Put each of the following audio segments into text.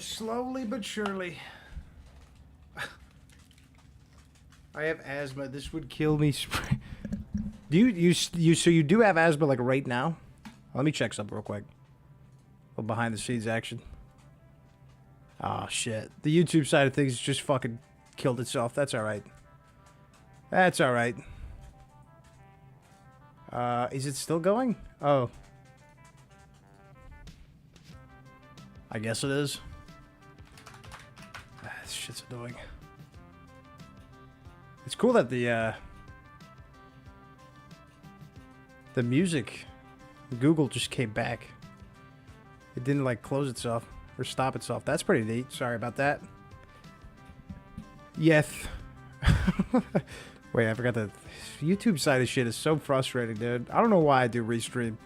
Slowly but surely. I have asthma. This would kill me. Do so you do have asthma like right now? Let me check something real quick. A behind the scenes action. Oh shit. The YouTube side of things just fucking killed itself. That's alright. That's alright. Is it still going? Oh. I guess it is. This shit's annoying. It's cool that the music, Google just came back. It didn't like close itself or stop itself. That's pretty neat. Sorry about that. Yes. Wait, I forgot the YouTube side of shit is so frustrating, dude. I don't know why I do restream.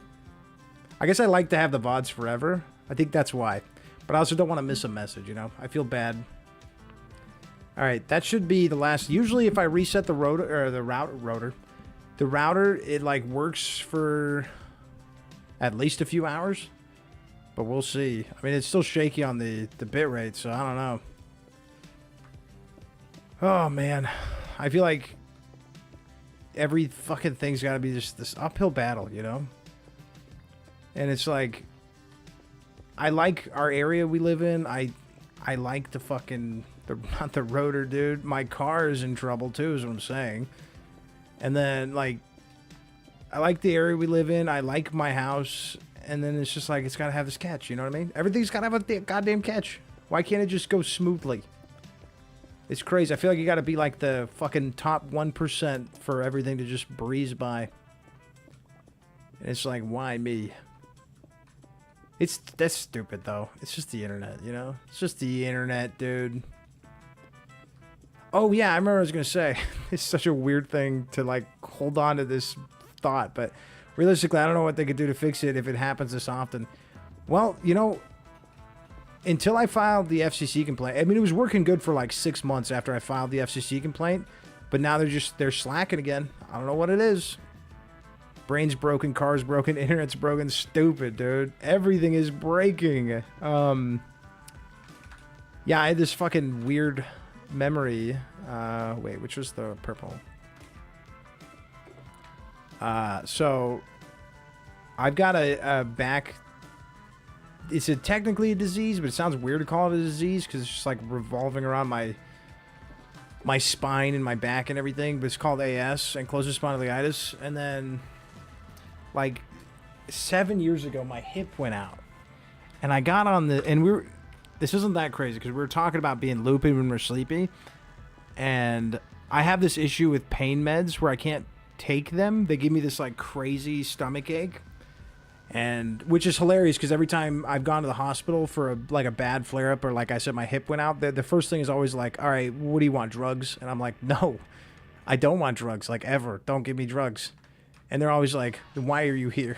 I guess I like to have the VODs forever. I think that's why. But I also don't want to miss a message, you know? I feel bad. Alright, that should be the last. Usually if I reset the router, or the router, it like works for at least a few hours. But we'll see. I mean, it's still shaky on the bit rate, so I don't know. Oh, man. I feel like every fucking thing's got to be just this uphill battle, you know? And it's like, I like our area we live in. I like the fucking, not the rotor, dude. My car is in trouble too, is what I'm saying. And then, like, I like the area we live in. I like my house. And then it's just like, it's got to have this catch, you know what I mean? Everything's got to have a goddamn catch. Why can't it just go smoothly? It's crazy. I feel like you got to be like the fucking top 1% for everything to just breeze by. And it's like, why me? That's stupid though. It's just the internet, you know? It's just the internet, dude. Oh yeah, I remember what I was gonna say. It's such a weird thing to like hold on to this thought, but realistically, I don't know what they could do to fix it if it happens this often. Well, you know, until I filed the FCC complaint, I mean, it was working good for like 6 months after I filed the FCC complaint, but now they're slacking again. I don't know what it is. Brain's broken, car's broken, internet's broken. Stupid, dude. Everything is breaking. Yeah, I had this fucking weird memory. Wait, which was the purple? So I've got a back. It's technically a disease, but it sounds weird to call it a disease because it's just like revolving around my spine and my back and everything. But it's called AS, ankylosing spondylitis. And then, like 7 years ago, my hip went out, and I got on this isn't that crazy because we were talking about being loopy when we're sleepy, and I have this issue with pain meds where I can't take them. They give me this like crazy stomach ache, and which is hilarious because every time I've gone to the hospital for a bad flare up, or like I said, my hip went out, the first thing is always like, all right, what do you want, drugs? And I'm like, no, I don't want drugs, like ever. Don't give me drugs. And they're always like, why are you here?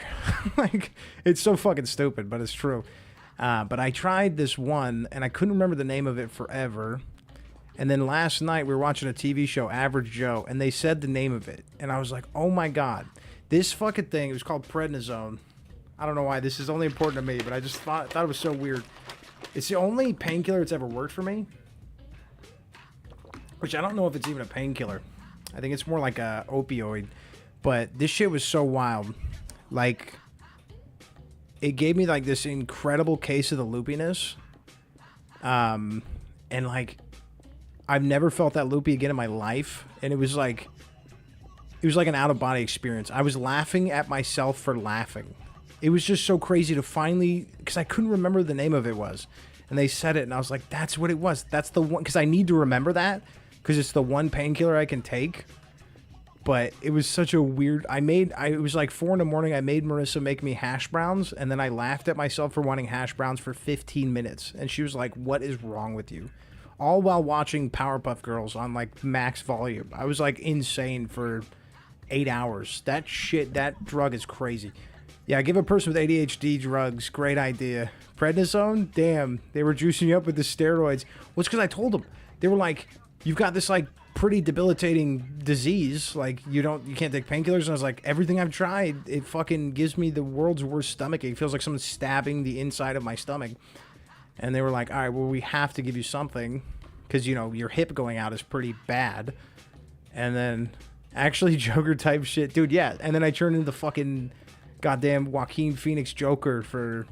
Like, it's so fucking stupid, but it's true. But I tried this one, and I couldn't remember the name of it forever. And then last night, we were watching a TV show, Average Joe, and they said the name of it. And I was like, oh my God. This fucking thing, it was called prednisone. I don't know why this is only important to me, but I just thought it was so weird. It's the only painkiller that's ever worked for me. Which I don't know if it's even a painkiller. I think it's more like a opioid. But this shit was so wild. Like, it gave me like this incredible case of the loopiness. And like, I've never felt that loopy again in my life. And it was like an out-of-body experience. I was laughing at myself for laughing. It was just so crazy to finally, because I couldn't remember the name of it was. And they said it, and I was like, that's what it was. That's the one, because I need to remember that, because it's the one painkiller I can take. But it was such a weird, it was like 4 in the morning, I made Marissa make me hash browns, and then I laughed at myself for wanting hash browns for 15 minutes. And she was like, what is wrong with you? All while watching Powerpuff Girls on like max volume. I was like insane for 8 hours. That drug is crazy. Yeah, give a person with ADHD drugs. Great idea. Prednisone? Damn, they were juicing you up with the steroids. Well, it's because I told them. They were like, you've got this like pretty debilitating disease. Like, you can't take painkillers. And I was like, everything I've tried, it fucking gives me the world's worst stomach ache. It feels like someone's stabbing the inside of my stomach. And they were like, all right, well, we have to give you something because, you know, your hip going out is pretty bad. And then actually Joker type shit. Dude, yeah. And then I turned into the fucking goddamn Joaquin Phoenix Joker for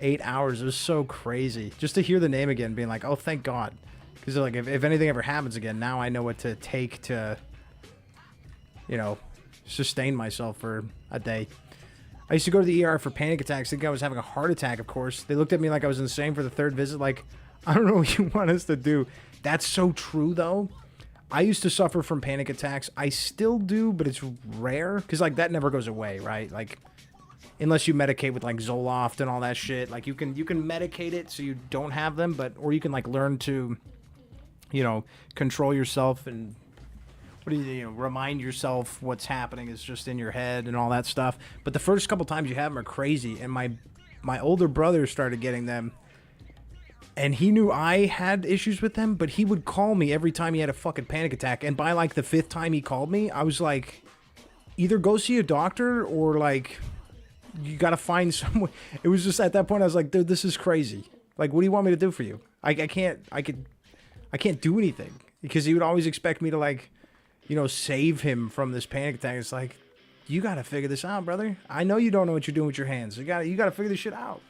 8 hours. It was so crazy. Just to hear the name again, being like, oh, thank God. Because, like, if anything ever happens again, now I know what to take to, you know, sustain myself for a day. I used to go to the ER for panic attacks. I think I was having a heart attack, of course. They looked at me like I was insane for the third visit. Like, I don't know what you want us to do. That's so true, though. I used to suffer from panic attacks. I still do, but it's rare. Because, like, that never goes away, right? Like, unless you medicate with, like, Zoloft and all that shit. Like, you can medicate it so you don't have them. But, or you can, like, learn to, you know, control yourself and... What do you know, remind yourself what's happening is just in your head and all that stuff. But the first couple times you have them are crazy. And my older brother started getting them. And he knew I had issues with them, but he would call me every time he had a fucking panic attack. And by like the 5th time he called me, I was like, either go see a doctor or like, you gotta find someone. It was just at that point I was like, dude, this is crazy. Like, what do you want me to do for you? I can't do anything. Because he would always expect me to like, you know, save him from this panic attack. It's like, you got to figure this out, brother. I know you don't know what you're doing with your hands. You got to figure this shit out.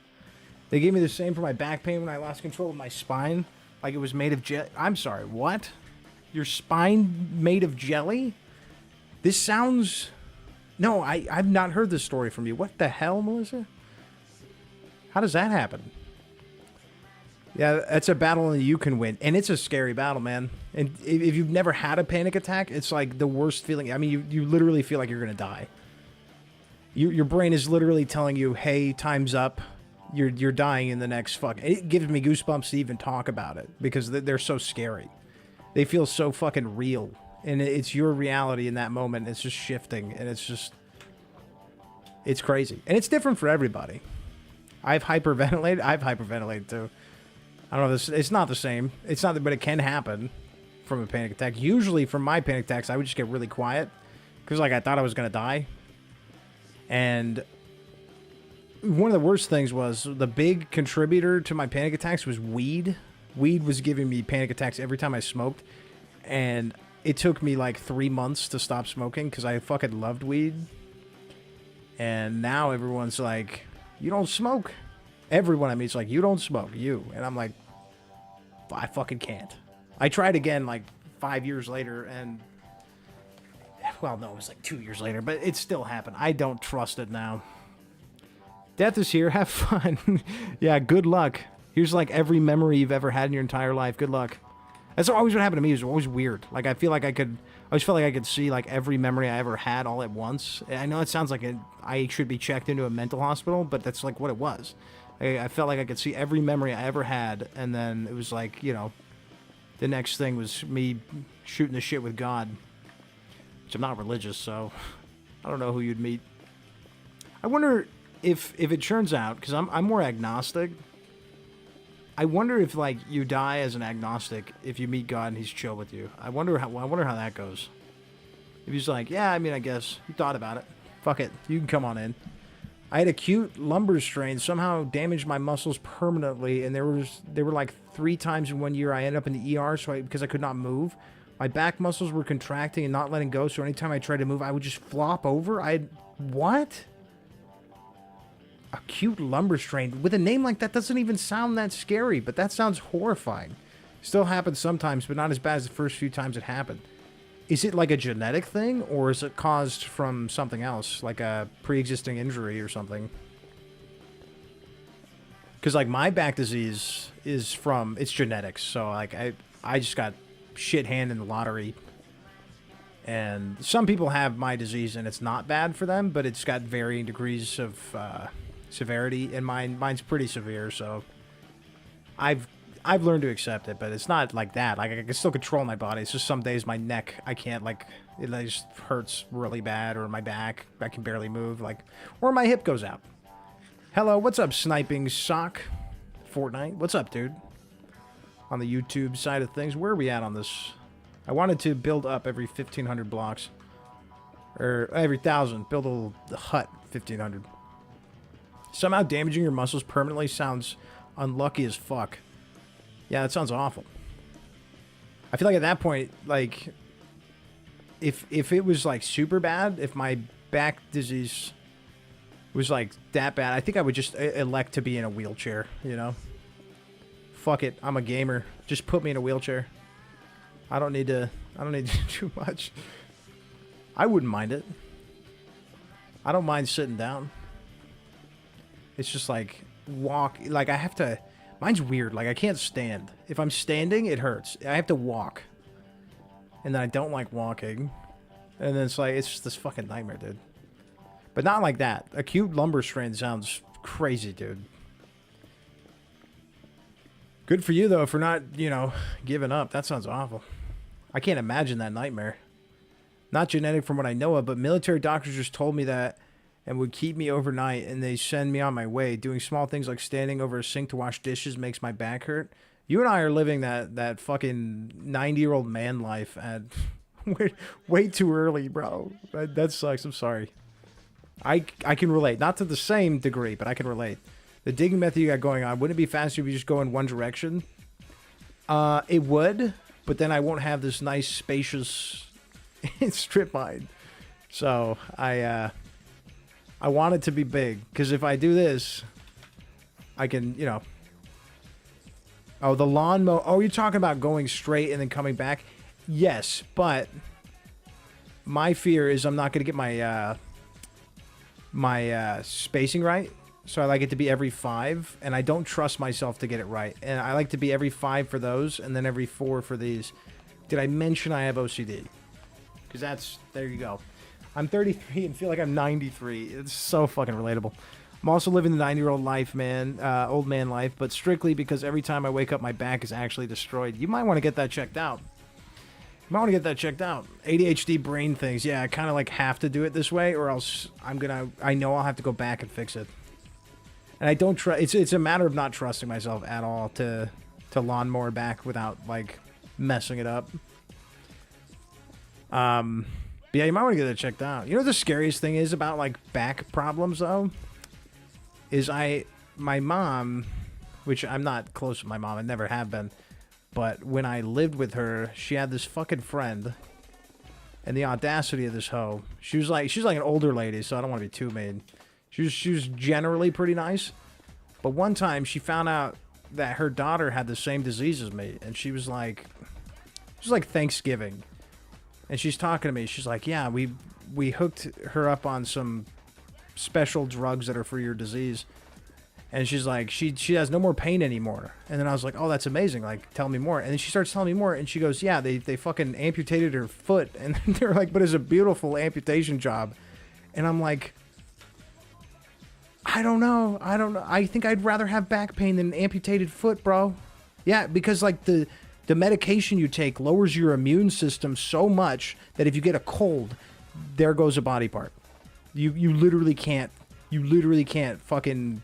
They gave me the same for my back pain when I lost control of my spine. Like it was made of jelly. I'm sorry, what? Your spine made of jelly? This sounds... No, I've not heard this story from you. What the hell, Melissa? How does that happen? Yeah, that's a battle that you can win. And it's a scary battle, man. And if you've never had a panic attack, it's like the worst feeling. I mean, you literally feel like you're going to die. Your brain is literally telling you, hey, time's up. You're dying in the next fuck. It gives me goosebumps to even talk about it because they're so scary. They feel so fucking real. And it's your reality in that moment. It's just shifting. And it's just... It's crazy. And it's different for everybody. I've hyperventilated too. I don't know, it's not the same. It's not, but it can happen from a panic attack. Usually from my panic attacks, I would just get really quiet because like I thought I was going to die. And one of the worst things was the big contributor to my panic attacks was weed. Weed was giving me panic attacks every time I smoked. And it took me like 3 months to stop smoking because I fucking loved weed. And now everyone's like, you don't smoke. Everyone I meet is like, you don't smoke, you. And I'm like, I fucking can't. I tried again like 5 years later and... Well, no, it was like 2 years later, but it still happened. I don't trust it now. Death is here. Have fun. Yeah, good luck. Here's like every memory you've ever had in your entire life. Good luck. That's always what happened to me. It was always weird. Like, I feel like I always felt like I could see like every memory I ever had all at once. I know it sounds like I should be checked into a mental hospital, but that's like what it was. I felt like I could see every memory I ever had, and then it was like, you know, the next thing was me shooting the shit with God. Which I'm not religious, so I don't know who you'd meet. I wonder if it turns out, because I'm more agnostic, I wonder if, like, you die as an agnostic if you meet God and he's chill with you. I wonder how that goes. If he's like, yeah, I mean, I guess you thought about it. Fuck it. You can come on in. I had acute lumbar strain, somehow damaged my muscles permanently, and there were like 3 times in 1 year I ended up in the ER because I could not move. My back muscles were contracting and not letting go, so anytime I tried to move, I would just flop over. What? Acute lumbar strain. With a name like that, doesn't even sound that scary, but that sounds horrifying. Still happens sometimes, but not as bad as the first few times it happened. Is it like a genetic thing, or is it caused from something else, like a pre-existing injury or something? Because, like, my back disease is it's genetics, so, like, I just got shit hand in the lottery. And some people have my disease, and it's not bad for them, but it's got varying degrees of severity, and mine's pretty severe, so I've learned to accept it, but it's not like that. Like, I can still control my body. It's just some days my neck, I can't, like, it just hurts really bad, or my back, I can barely move, like, or my hip goes out. Hello, what's up, Sniping Sock? Fortnite, what's up, dude? On the YouTube side of things, where are we at on this? I wanted to build up every 1,500 blocks. Or every 1,000. Build a little hut, 1,500. Somehow damaging your muscles permanently sounds Unlucky as fuck. Yeah, that sounds awful. I feel like at that point, like, if it was like super bad, if my back disease was like that bad, I think I would just elect to be in a wheelchair, you know? Fuck it, I'm a gamer. Just put me in a wheelchair. I don't need to do too much. I wouldn't mind it. I don't mind sitting down. It's just like like I have to. Mine's weird. Like I can't stand. If I'm standing, it hurts. I have to walk. And then I don't like walking. And then it's like it's just this fucking nightmare, dude. But not like that. Acute lumbar strain sounds crazy, dude. Good for you though for not, you know, giving up. That sounds awful. I can't imagine that nightmare. Not genetic from what I know of, but military doctors just told me that and would keep me overnight, and they send me on my way. Doing small things like standing over a sink to wash dishes makes my back hurt. You and I are living that fucking 90-year-old man life at way too early, bro. That sucks. I'm sorry. I can relate. Not to the same degree, but I can relate. The digging method you got going on, wouldn't it be faster if you just go in one direction? It would, but then I won't have this nice, spacious strip mine. So I want it to be big, because if I do this, I can, you know. Oh, the lawn mow. Oh, you're talking about going straight and then coming back? Yes, but my fear is I'm not going to get my spacing right. So I like it to be every 5, and I don't trust myself to get it right. And I like to be every 5 for those, and then every 4 for these. Did I mention I have OCD? Because there you go. I'm 33 and feel like I'm 93. It's so fucking relatable. I'm also living the 90-year-old life, man, old man life, but strictly because every time I wake up, my back is actually destroyed. You might want to get that checked out. ADHD brain things. Yeah, I kind of like have to do it this way, or else I know I'll have to go back and fix it. And I don't trust. It's a matter of not trusting myself at all to lawnmower back without like messing it up. But yeah, you might want to get that checked out. You know what the scariest thing is about like back problems though? Is my mom, which I'm not close with my mom, I never have been, but when I lived with her, she had this fucking friend, and the audacity of this hoe. She's like an older lady, so I don't want to be too mean. She was generally pretty nice, but one time she found out that her daughter had the same disease as me, and it was like Thanksgiving. And she's talking to me. She's like, yeah, we hooked her up on some special drugs that are for your disease. And she's like, she has no more pain anymore. And then I was like, oh, that's amazing. Like, tell me more. And then she starts telling me more. And she goes, yeah, they fucking amputated her foot. And they're like, but it's a beautiful amputation job. And I'm like, I don't know. I think I'd rather have back pain than an amputated foot, bro. Yeah, because like the medication you take lowers your immune system so much that if you get a cold, there goes a body part. You literally can't fucking,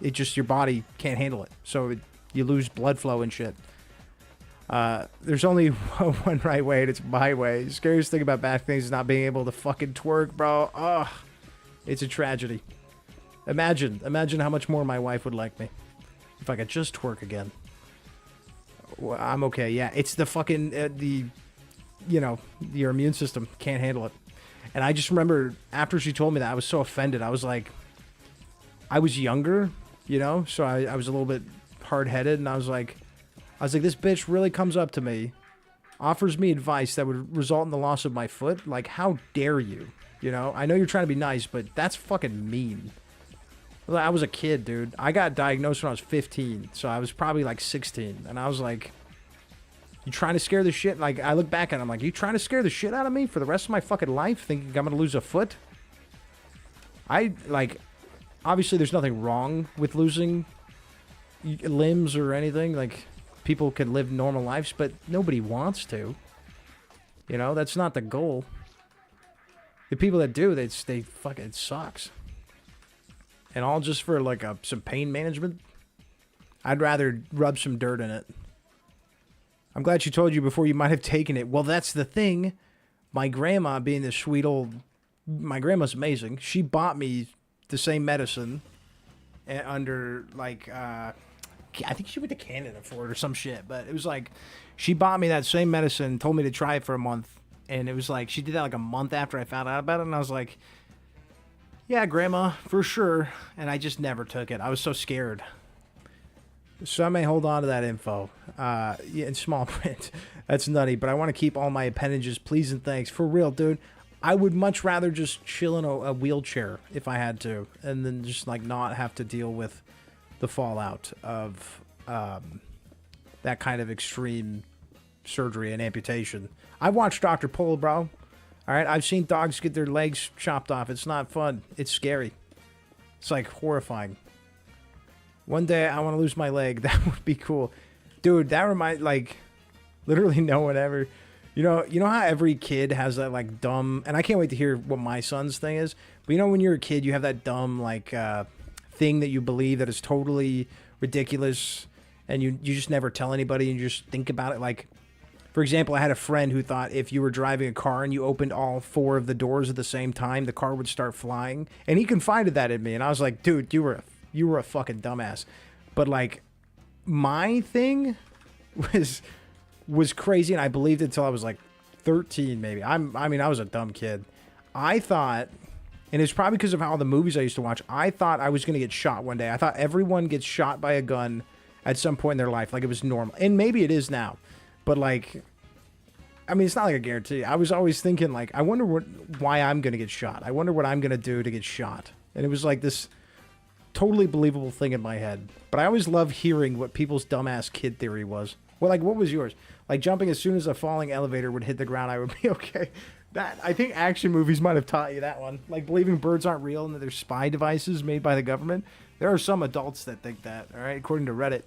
it just, your body can't handle it. So you lose blood flow and shit. There's only one right way, and it's my way. The scariest thing about back things is not being able to fucking twerk, bro. Ugh. It's a tragedy. Imagine how much more my wife would like me if I could just twerk again. Well, I'm okay. Yeah, it's the fucking your immune system can't handle it. And I just remember after she told me that, I was so offended. I was like, I was younger, you know, so I was a little bit hard-headed, and I was like, this bitch really comes up to me, offers me advice that would result in the loss of my foot. Like, how dare you? You know, I know you're trying to be nice, but that's fucking mean. I was a kid, dude. I got diagnosed when I was 15, so I was probably like 16, and I was like, you trying to scare the shit? Like, I look back and I'm like, you trying to scare the shit out of me for the rest of my fucking life, thinking I'm gonna lose a foot? Obviously there's nothing wrong with losing limbs or anything. Like, people can live normal lives, but nobody wants to. You know, that's not the goal. The people that do, they fucking, it sucks. And all just for like some pain management. I'd rather rub some dirt in it. I'm glad she told you before you might have taken it. Well, that's the thing. My grandma, being this sweet old... My grandma's amazing. She bought me the same medicine under, like, I think she went to Canada for it or some shit. But it was like, she bought me that same medicine, told me to try it for a month, and it was like she did that like a month after I found out about it, and I was like, yeah, Grandma, for sure. And I just never took it. I was so scared. So I may hold on to that info. Yeah, in small print. That's nutty, but I want to keep all my appendages, please and thanks. For real, dude. I would much rather just chill in a wheelchair if I had to, and then just like not have to deal with the fallout of that kind of extreme surgery and amputation. I watched Dr. Polo, bro. All right, I've seen dogs get their legs chopped off. It's not fun. It's scary. It's like horrifying. One day I want to lose my leg. That would be cool, dude. That reminds, like, literally no one ever. You know how every kid has that like dumb, and I can't wait to hear what my son's thing is. But you know, when you're a kid, you have that dumb like thing that you believe that is totally ridiculous, and you just never tell anybody, and you just think about it. Like, for example, I had a friend who thought if you were driving a car and you opened all 4 of the doors at the same time, the car would start flying. And he confided that in me, and I was like, dude, you were a fucking dumbass. But like, my thing was crazy, and I believed it until I was like 13, maybe. I mean, I was a dumb kid. I thought, and it's probably because of all the movies I used to watch, I thought I was going to get shot one day. I thought everyone gets shot by a gun at some point in their life, like it was normal. And maybe it is now. But like, I mean, it's not like a guarantee. I was always thinking like, I wonder why I'm going to get shot. I wonder what I'm going to do to get shot. And it was like this totally believable thing in my head. But I always love hearing what people's dumbass kid theory was. Well, like, what was yours? Like, jumping as soon as a falling elevator would hit the ground, I would be okay. That, I think action movies might have taught you that one. Like, believing birds aren't real and that they're spy devices made by the government. There are some adults that think that, all right, according to Reddit.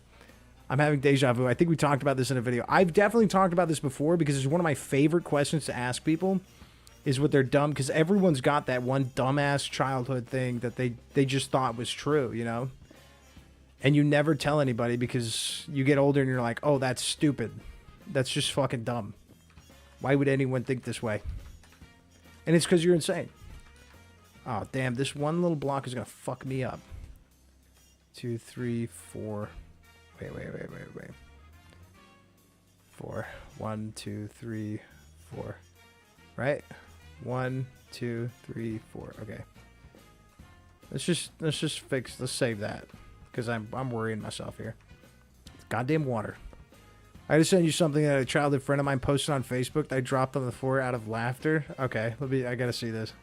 I'm having deja vu. I think we talked about this in a video. I've definitely talked about this before because it's one of my favorite questions to ask people is what they're dumb, because everyone's got that one dumbass childhood thing that they just thought was true, you know? And you never tell anybody because you get older and you're like, oh, that's stupid. That's just fucking dumb. Why would anyone think this way? And it's because you're insane. Oh, damn. This one little block is going to fuck me up. 2, 3, 4. Wait. 4. 1, 2, 3, 4. Right? 1, 2, 3, 4. Okay. Let's just fix. Let's save that because I'm worrying myself here. It's goddamn water. I just sent you something that a childhood friend of mine posted on Facebook that I dropped on the floor out of laughter. Okay, I gotta see this.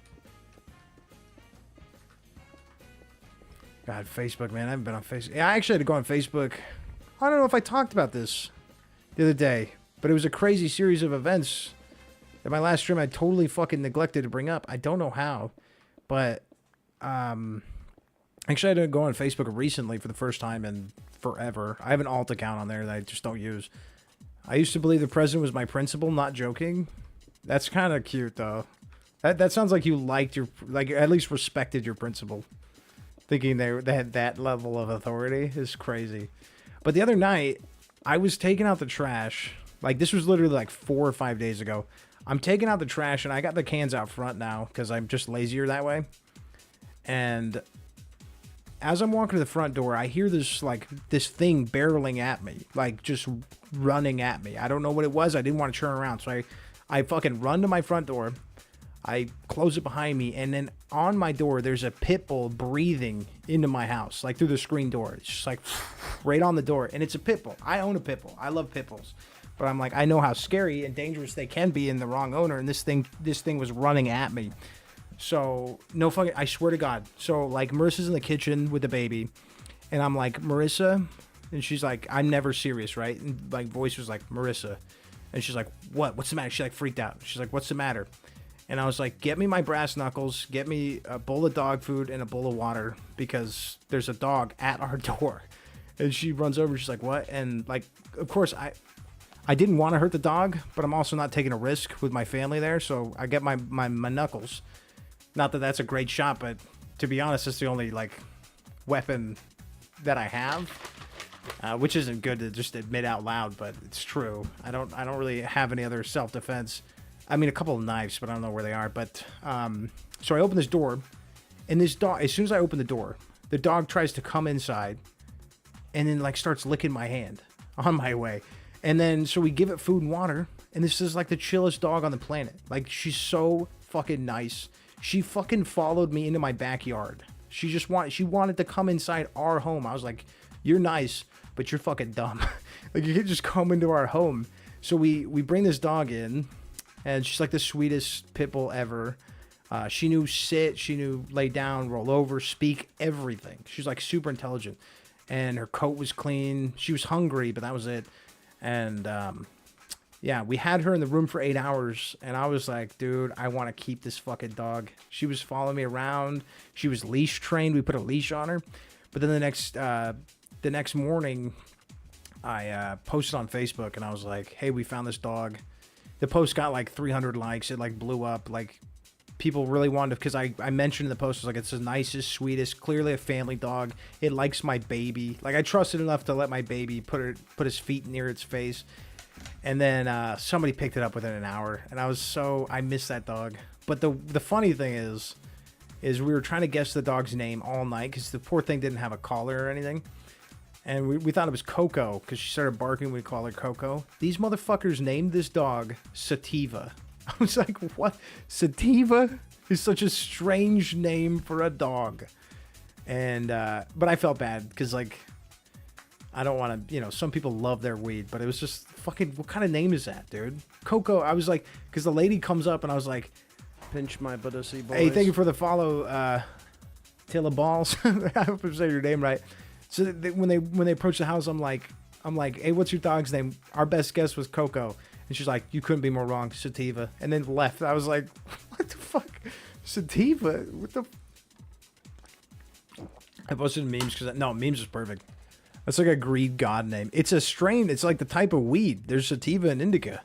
God, Facebook, man. I haven't been on Facebook. Yeah, I actually had to go on Facebook. I don't know if I talked about this the other day, but it was a crazy series of events that my last stream I totally fucking neglected to bring up. I don't know how, but actually I had to go on Facebook recently for the first time in forever. I have an alt account on there that I just don't use. I used to believe the president was my principal, not joking. That's kind of cute though. That sounds like you liked your, like, at least respected your principal. Thinking they had that level of authority is crazy. But the other night, I was taking out the trash. Like, this was literally like 4 or 5 days ago. I'm taking out the trash, and I got the cans out front now because I'm just lazier that way. And as I'm walking to the front door, I hear this thing barreling at me, like just running at me. I don't know what it was. I didn't want to turn around, so I fucking run to my front door. I close it behind me, and then on my door, there's a pit bull breathing into my house, like through the screen door. It's just like right on the door, and it's a pit bull. I own a pit bull. I love pit bulls, but I'm like, I know how scary and dangerous they can be in the wrong owner, and this thing was running at me. So no fucking, I swear to God. So like, Marissa's in the kitchen with the baby, and I'm like, Marissa, and she's like, I'm never serious, right? And like, voice was like, Marissa, and she's like, what's the matter? She like freaked out. She's like, what's the matter? And I was like, get me my brass knuckles, get me a bowl of dog food and a bowl of water because there's a dog at our door. And she runs over, she's like, what? And like, of course, I didn't want to hurt the dog, but I'm also not taking a risk with my family there. So I get my knuckles. Not that that's a great shot, but to be honest, it's the only like weapon that I have, which isn't good to just admit out loud, but it's true. I don't really have any other self-defense. I mean, a couple of knives, but I don't know where they are. But so I open this door, and this dog, as soon as I open the door, the dog tries to come inside, and then like starts licking my hand on my way. And then so we give it food and water, and this is like the chillest dog on the planet. Like, she's so fucking nice. She fucking followed me into my backyard. She wanted to come inside our home. I was like, you're nice, but you're fucking dumb. Like, you could just come into our home. So we bring this dog in, and she's like the sweetest pit bull ever. She knew sit, she knew lay down, roll over, speak, everything. She's like super intelligent, and her coat was clean. She was hungry, but that was it. And yeah, we had her in the room for 8 hours, and I was like, dude, I want to keep this fucking dog. She was following me around. She was leash trained. We put a leash on her. But then the next morning, I posted on Facebook, and I was like, hey, we found this dog. The post got like 300 likes. It like blew up. Like, people really wanted to, because I mentioned in the post, I was like, it's the nicest, sweetest, clearly a family dog. It likes my baby. Like, I trusted enough to let my baby put his feet near its face. And then somebody picked it up within an hour, and I missed that dog. But the funny thing is we were trying to guess the dog's name all night, because the poor thing didn't have a collar or anything. And we thought it was Coco, because she started barking. We call her Coco. These motherfuckers named this dog Sativa. I was like, what? Sativa is such a strange name for a dog. And but I felt bad, because like, I don't want to, some people love their weed, but it was just fucking, what kind of name is that, dude? Coco. I was like, because the lady comes up, and I was like, pinch my buttocity boys. hey, thank you for the follow, Taylor Balls. I hope I'm saying your name right. So when they approach the house, I'm like, hey, what's your dog's name? Our best guess was Coco. And she's like, you couldn't be more wrong, Sativa. And then left. I was like, what the fuck? Sativa? What the? I posted memes because, no, memes is perfect. That's like a Greek god name. It's a strain. It's like the type of weed. There's Sativa and Indica.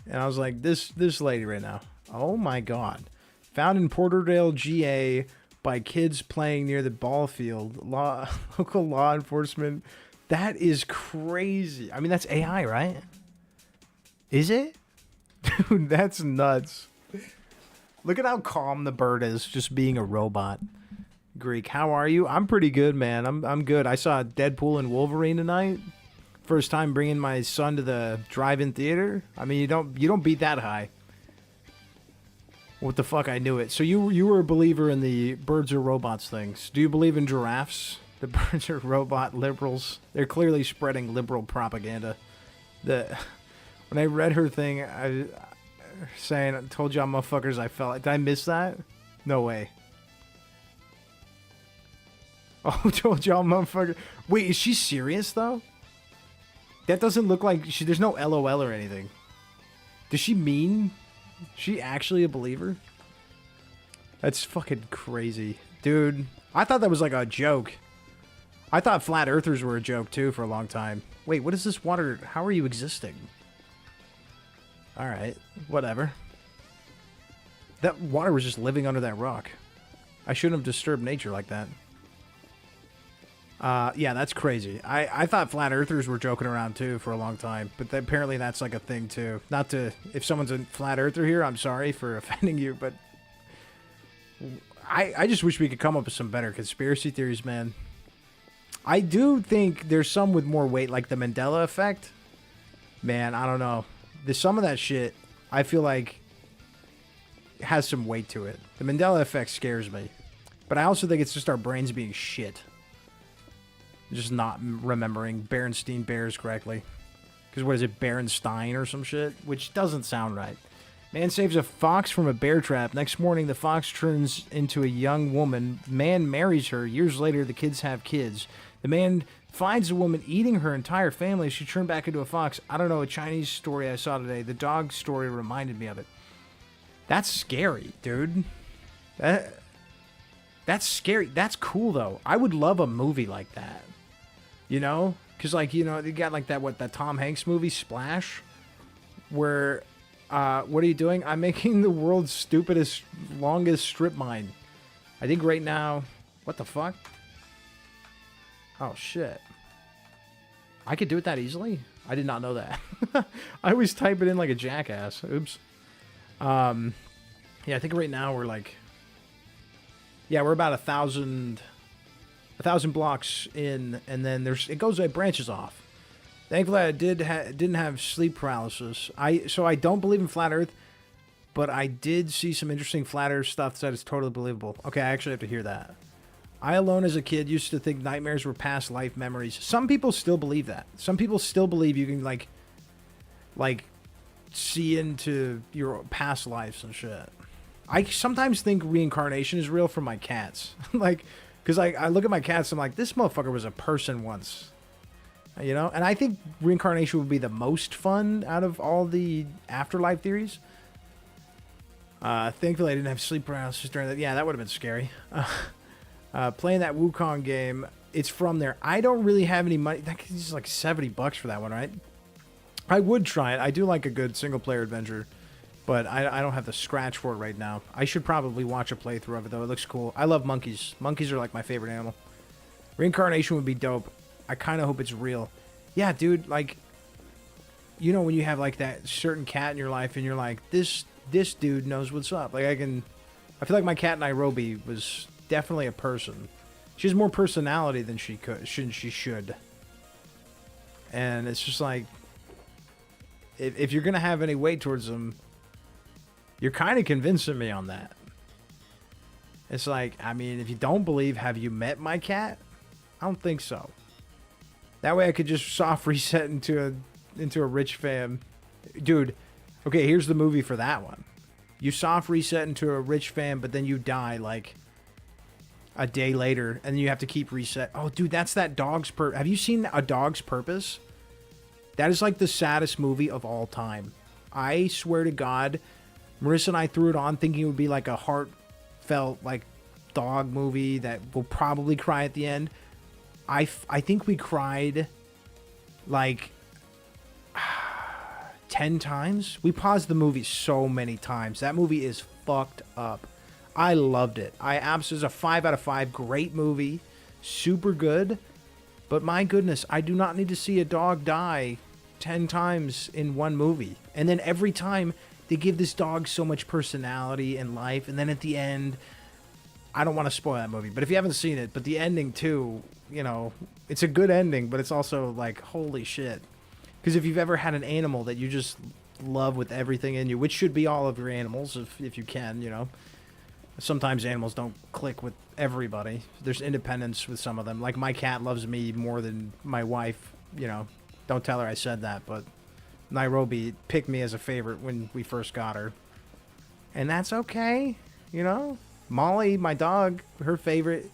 And I was like, this lady right now. Oh my God. Found in Porterdale, GA by kids playing near the ball field. Local law enforcement. That is crazy. I mean, that's AI, right? Is it? Dude, that's nuts. Look at how calm the bird is, just being a robot. Greek, how are you? I'm pretty good, man. I'm good. I saw Deadpool and Wolverine tonight. First time bringing my son to the drive-in theater. I mean, you don't beat that high. What the fuck? I knew it. So you were a believer in the birds are robots things. Do you believe in giraffes? The birds are robot liberals. They're clearly spreading liberal propaganda. When I read her thing, I told y'all motherfuckers I felt. Did I miss that? No way. Oh, told y'all motherfucker. Wait, is she serious though? That doesn't look like there's no LOL or anything. Does she mean? Is she actually a believer? That's fucking crazy. Dude, I thought that was like a joke. I thought flat earthers were a joke too for a long time. Wait, what is this water? How are you existing? Alright, whatever. That water was just living under that rock. I shouldn't have disturbed nature like that. Yeah, that's crazy. I thought flat earthers were joking around too for a long time, but apparently that's like a thing too. Not to, if someone's a flat earther here, I'm sorry for offending you, but I just wish we could come up with some better conspiracy theories, man. I do think there's some with more weight, like the Mandela effect. Man, I don't know. There's some of that shit I feel like has some weight to it. The Mandela effect scares me. But I also think it's just our brains being shit. Just not remembering Berenstein Bears correctly. Because what is it, Berenstein or some shit? Which doesn't sound right. Man saves a fox from a bear trap. Next morning, the fox turns into a young woman. Man marries her. Years later, the kids have kids. The man finds the woman eating her entire family. She turned back into a fox. I don't know, a Chinese story I saw today. The dog story reminded me of it. That's scary, dude. That's scary. That's cool, though. I would love a movie like that. You know? Because, like, you know, you got, like, that Tom Hanks movie, Splash, where, what are you doing? I'm making the world's stupidest, longest strip mine. I think right now, what the fuck? Oh, shit. I could do it that easily? I did not know that. I always type it in like a jackass. Oops. Yeah, I think right now we're like... Yeah, we're about 1,000... 1,000 blocks in, and then it branches off. Thankfully, I didn't have sleep paralysis. So I don't believe in flat Earth, but I did see some interesting flat Earth stuff that is totally believable. Okay, I actually have to hear that. I alone as a kid used to think nightmares were past life memories. Some people still believe that. Some people still believe you can like see into your past lives and shit. I sometimes think reincarnation is real for my cats. Like, because I look at my cats, I'm like, this motherfucker was a person once. You know? And I think reincarnation would be the most fun out of all the afterlife theories. Thankfully, I didn't have sleep paralysis during that. Yeah, that would have been scary. Playing that Wukong game, it's from there. I don't really have any money. That is like $70 for that one, right? I would try it. I do like a good single-player adventure, but I don't have the scratch for it right now. I should probably watch a playthrough of it, though. It looks cool. I love monkeys. Monkeys are like my favorite animal. Reincarnation would be dope. I kind of hope it's real. Yeah, dude, like, you know when you have, like, that certain cat in your life, and you're like, this dude knows what's up. Like, I feel like my cat Nairobi was definitely a person. She has more personality than she should. And it's just like, if you're going to have any weight towards them, you're kind of convincing me on that. It's like, I mean, if you don't believe, have you met my cat? I don't think so. That way I could just soft reset into a rich fam. Dude, okay, here's the movie for that one. You soft reset into a rich fam, but then you die like a day later, and you have to keep reset. Oh, dude, that's that Dog's Purpose. Have you seen A Dog's Purpose? That is like the saddest movie of all time. I swear to God, Marissa and I threw it on thinking it would be like a heartfelt, like, dog movie that will probably cry at the end. I think we cried like 10 times. We paused the movie so many times. That movie is fucked up. I loved it. It's a 5 out of 5. Great movie. Super good. But my goodness, I do not need to see a dog die 10 times in one movie. And then every time they give this dog so much personality and life. And then at the end, I don't want to spoil that movie, but if you haven't seen it, but the ending too, you know, it's a good ending, but it's also like, holy shit. Because if you've ever had an animal that you just love with everything in you, which should be all of your animals, if you can, you know. Sometimes animals don't click with everybody. There's independence with some of them. Like my cat loves me more than my wife, you know. Don't tell her I said that, but Nairobi picked me as a favorite when we first got her. And that's okay, you know. Molly, my dog, her favorite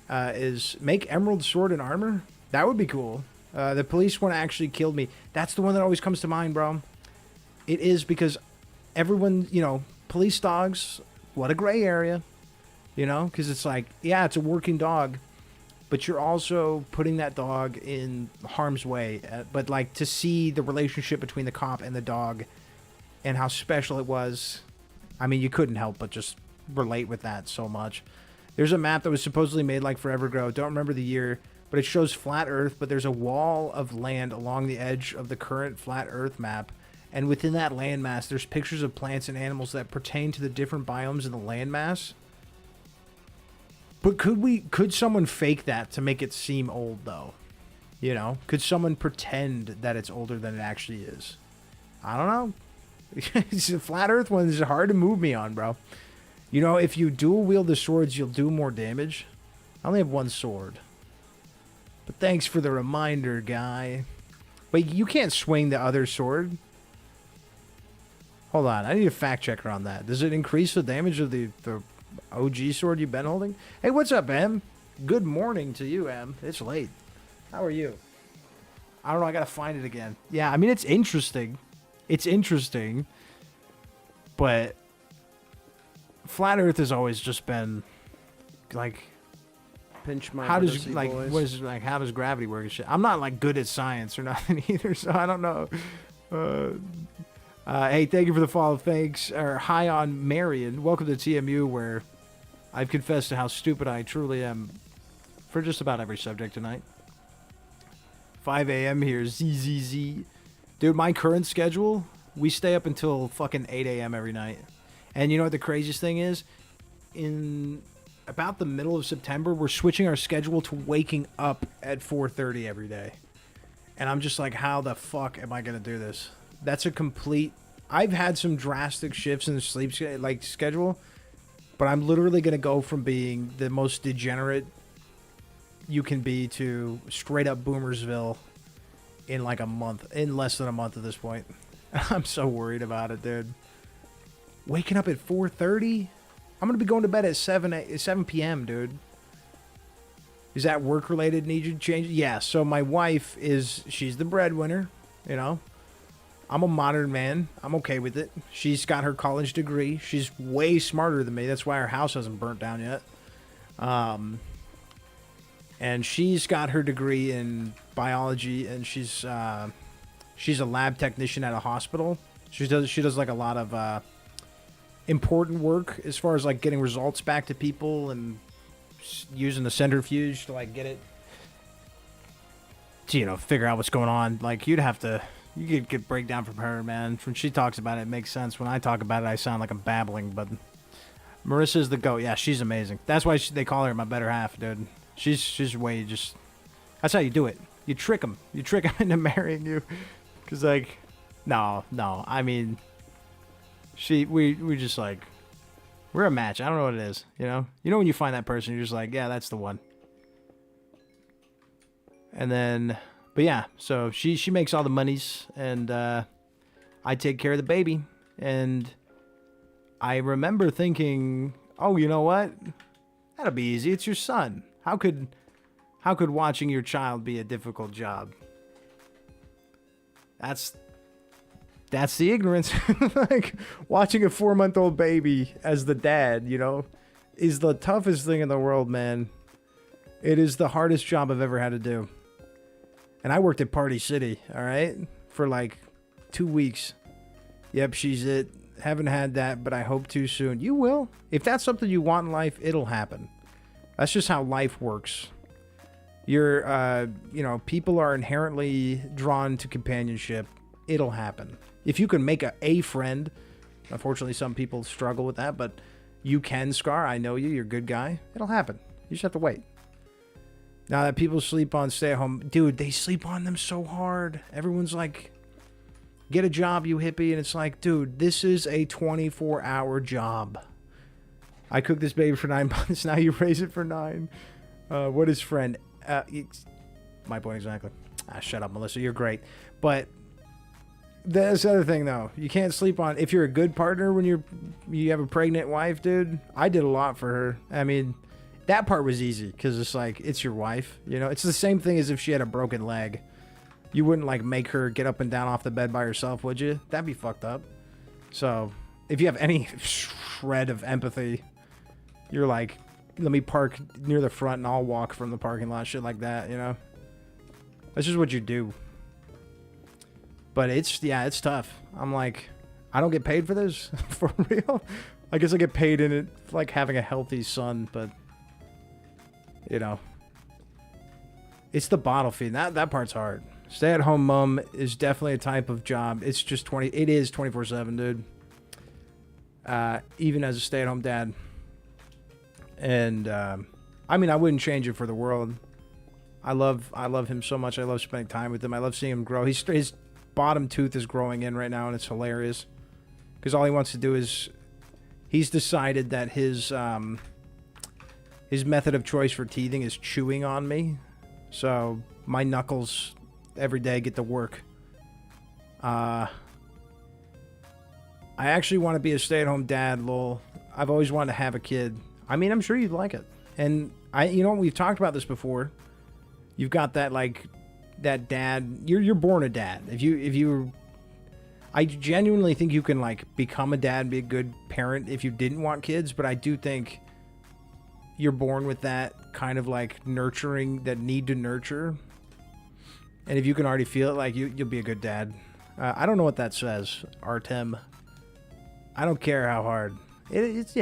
is make emerald sword and armor. That would be cool. The police one actually killed me. That's the one that always comes to mind, bro. It is because everyone, you know, police dogs, what a gray area, you know, because it's like, yeah, it's a working dog, but you're also putting that dog in harm's way. But like to see the relationship between the cop and the dog and how special it was, I mean, you couldn't help but just relate with that so much. There's a map that was supposedly made like forever ago. Don't remember the year, but it shows flat Earth, but there's a wall of land along the edge of the current flat Earth map. And within that landmass, there's pictures of plants and animals that pertain to the different biomes in the landmass. But could someone fake that to make it seem old though? You know, could someone pretend that it's older than it actually is? I don't know. It's a flat Earth one is hard to move me on, bro. You know, if you dual wield the swords, you'll do more damage. I only have one sword. But thanks for the reminder, guy. Wait, you can't swing the other sword? Hold on, I need a fact checker on that. Does it increase the damage of the OG sword you've been holding? Hey, what's up, Em? Good morning to you, Em. It's late. How are you? I don't know, I gotta find it again. Yeah, I mean, it's interesting. It's interesting. But flat Earth has always just been like, Pinch my how does pussy, like boys. what is like how does gravity work and shit? I'm not like good at science or nothing either, so I don't know. Hey, thank you for the follow. Thanks. Or hi on Marion. Welcome to TMU, where I've confessed to how stupid I truly am for just about every subject tonight. 5 a.m. here. ZZZ. Dude, my current schedule, we stay up until fucking 8 a.m. every night. And you know what the craziest thing is? In about the middle of September, we're switching our schedule to waking up at 4:30 every day. And I'm just like, how the fuck am I going to do this? That's a complete... I've had some drastic shifts in the sleep schedule, but I'm literally going to go from being the most degenerate you can be to straight up Boomersville in like a month, in less than a month at this point. I'm so worried about it, dude. Waking up at 4:30? I'm going to be going to bed at 7 p.m., dude. Is that work-related? Need you to change? Yeah, so my wife she's the breadwinner, you know. I'm a modern man. I'm okay with it. She's got her college degree. She's way smarter than me. That's why our house hasn't burnt down yet. And she's got her degree in biology, and she's a lab technician at a hospital. She does like a lot of important work as far as like getting results back to people and using the centrifuge to like get it to, you know, figure out what's going on. Like you could get breakdown from her, man. When she talks about it, it makes sense. When I talk about it, I sound like I'm babbling, but Marissa's the GOAT. Yeah, she's amazing. That's why they call her my better half, dude. She's way just... That's how you do it. You trick them. You trick them into marrying you. Because, like, no. I mean, we just, like, we're a match. I don't know what it is, you know? You know when you find that person, you're just like, yeah, that's the one. And then... But yeah, so she makes all the monies, and I take care of the baby. And I remember thinking, oh, you know what? That'll be easy. It's your son. How could watching your child be a difficult job? That's the ignorance. Like watching a 4-month-old baby as the dad, you know, is the toughest thing in the world, man. It is the hardest job I've ever had to do. And I worked at Party City, all right, for like 2 weeks. Yep, she's it. Haven't had that, but I hope to soon. You will. If that's something you want in life, it'll happen. That's just how life works. You know, people are inherently drawn to companionship. It'll happen. If you can make a friend, unfortunately some people struggle with that, but you can, Scar. I know you. You're a good guy. It'll happen. You just have to wait. Now that people sleep on stay-at-home... Dude, they sleep on them so hard. Everyone's like, get a job, you hippie. And it's like, dude, this is a 24-hour job. I cooked this baby for 9 months. Now you raise it for 9. What is friend? My point exactly. Shut up, Melissa. You're great. But that's the other thing, though. You can't sleep on... If you're a good partner when you have a pregnant wife, dude, I did a lot for her. I mean... That part was easy because it's like, it's your wife, you know? It's the same thing as if she had a broken leg. You wouldn't like make her get up and down off the bed by herself, would you? That'd be fucked up. So if you have any shred of empathy, you're like, let me park near the front and I'll walk from the parking lot, shit like that, you know? That's just what you do. But it's tough. I'm like, I don't get paid for this? For real? I guess I get paid in it for like having a healthy son, but... You know, it's the bottle feed. That part's hard. Stay-at-home mom is definitely a type of job. It's just it is 24/7, dude. Even as a stay-at-home dad. And I mean, I wouldn't change it for the world. I love him so much. I love spending time with him. I love seeing him grow. His bottom tooth is growing in right now, and it's hilarious. Because all he wants to do is, he's decided that his method of choice for teething is chewing on me. So my knuckles every day get to work. I actually want to be a stay-at-home dad, lol. I've always wanted to have a kid. I mean, I'm sure you'd like it. And you know, we've talked about this before. You've got that, like, that dad. You're born a dad. I genuinely think you can, like, become a dad and be a good parent if you didn't want kids. But I do think you're born with that kind of like nurturing, that need to nurture. And if you can already feel it, like you'll be a good dad. I don't know what that says, Artem. I don't care how hard. It's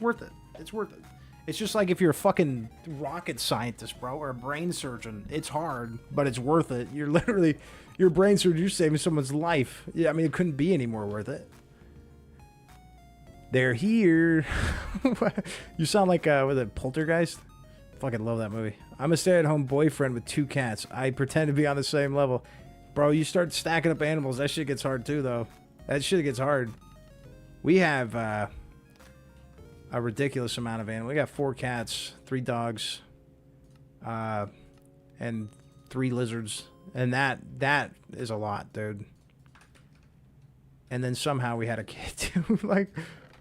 worth it. It's worth it. It's just like if you're a fucking rocket scientist, bro, or a brain surgeon. It's hard, but it's worth it. You're literally, your brain surgeon, you're saving someone's life. Yeah, I mean, it couldn't be any more worth it. They're here. You sound like with a Poltergeist. Fucking love that movie. I'm a stay-at-home boyfriend with 2 cats. I pretend to be on the same level. Bro, you start stacking up animals. That shit gets hard too, though. That shit gets hard. We have a ridiculous amount of animals. We got 4 cats, 3 dogs, and 3 lizards. And that is a lot, dude. And then somehow we had a kid too. Like,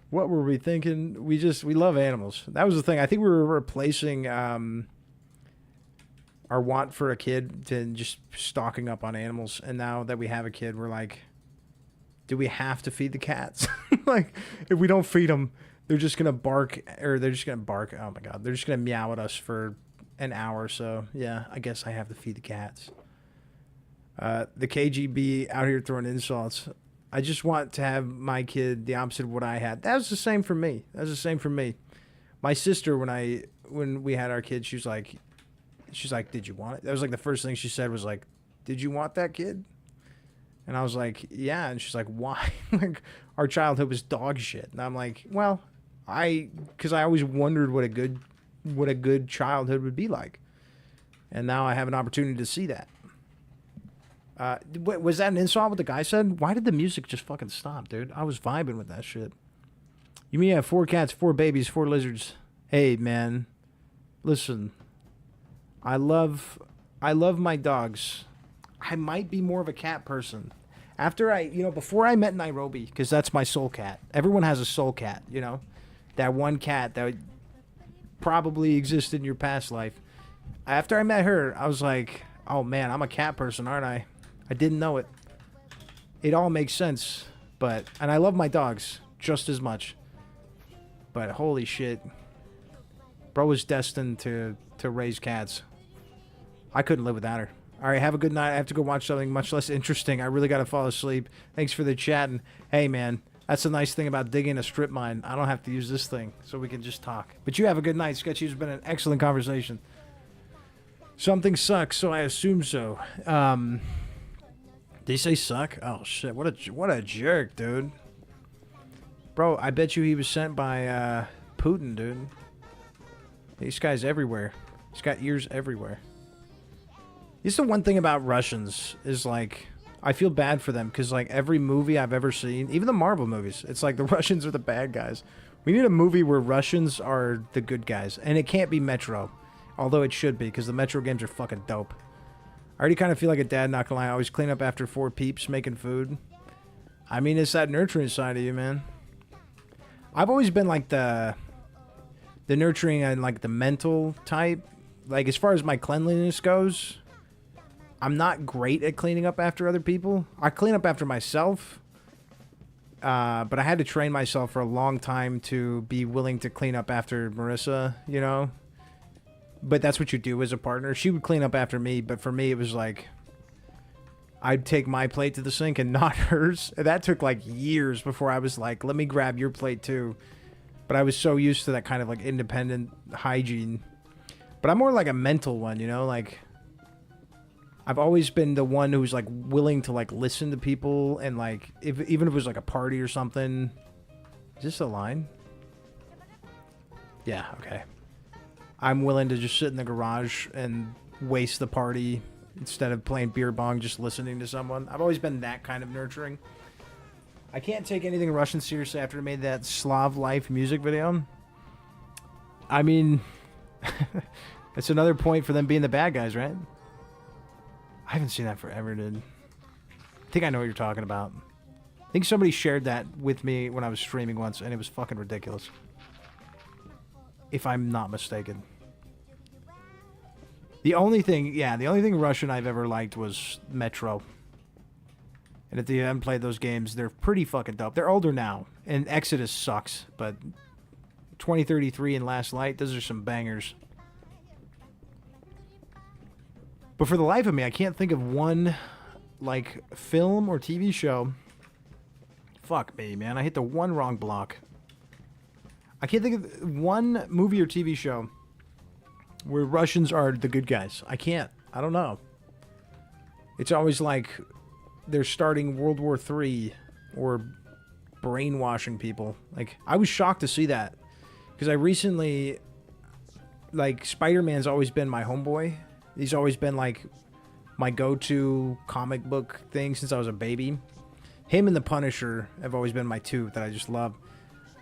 what were we thinking? We love animals. That was the thing. I think we were replacing our want for a kid to just stocking up on animals. And now that we have a kid, we're like, do we have to feed the cats? Like, if we don't feed them, they're just going to bark, or they're just going to bark. Oh my God. They're just going to meow at us for an hour or so. Yeah, I guess I have to feed the cats. The KGB out here throwing insults. I just want to have my kid the opposite of what I had. That was the same for me. My sister, when we had our kid, she's like, did you want it? That was like the first thing she said was like, did you want that kid? And I was like, yeah. And she's like, why? Like, our childhood was dog shit. And I'm like, well, because I always wondered what a good childhood would be like. And now I have an opportunity to see that. Was that an insult what the guy said? Why did the music just fucking stop, dude? I was vibing with that shit. You mean you have 4 cats, 4 babies, 4 lizards? Hey, man. Listen. I love my dogs. I might be more of a cat person. Before I met Nairobi, because that's my soul cat. Everyone has a soul cat, you know? That one cat that probably existed in your past life. After I met her, I was like, oh man, I'm a cat person, aren't I? I didn't know it. It all makes sense. And I love my dogs just as much. But holy shit. Bro was destined to raise cats. I couldn't live without her. All right, have a good night. I have to go watch something much less interesting. I really got to fall asleep. Thanks for the chat. And hey, man, that's the nice thing about digging a strip mine. I don't have to use this thing, so we can just talk. But you have a good night, Sketchy. It's been an excellent conversation. Something sucks, so I assume so. Did he say suck? Oh, shit. What a jerk, dude. Bro, I bet you he was sent by Putin, dude. This guy's everywhere. He's got ears everywhere. This is the one thing about Russians is, like, I feel bad for them because, like, every movie I've ever seen, even the Marvel movies, it's like the Russians are the bad guys. We need a movie where Russians are the good guys. And it can't be Metro. Although it should be, because the Metro games are fucking dope. I already kind of feel like a dad, not gonna lie. I always clean up after 4 peeps making food. I mean, it's that nurturing side of you, man. I've always been like the nurturing and like the mental type. Like, as far as my cleanliness goes, I'm not great at cleaning up after other people. I clean up after myself. But I had to train myself for a long time to be willing to clean up after Marissa, you know? But that's what you do as a partner. She would clean up after me, but for me, it was like I'd take my plate to the sink and not hers. And that took like years before I was like, let me grab your plate too. But I was so used to that kind of like independent hygiene. But I'm more like a mental one, you know? Like, I've always been the one who's like willing to like listen to people and like, even if it was like a party or something. Is this a line? Yeah, okay. I'm willing to just sit in the garage and waste the party instead of playing beer bong, just listening to someone. I've always been that kind of nurturing. I can't take anything Russian seriously after I made that Slav Life music video. I mean, it's another point for them being the bad guys, right? I haven't seen that forever, dude. I think I know what you're talking about. I think somebody shared that with me when I was streaming once, and it was fucking ridiculous. If I'm not mistaken. The only thing Russian I've ever liked was Metro. And if you haven't played those games, they're pretty fucking dope. They're older now, and Exodus sucks, but 2033 and Last Light, those are some bangers. But for the life of me, I can't think of one, like, film or TV show. Fuck me, man. I hit the one wrong block. I can't think of one movie or TV show where Russians are the good guys. I can't. I don't know. It's always like they're starting World War III or brainwashing people. Like, I was shocked to see that because I recently, like, Spider-Man's always been my homeboy. He's always been like my go-to comic book thing since I was a baby. Him and the Punisher have always been my two that I just love.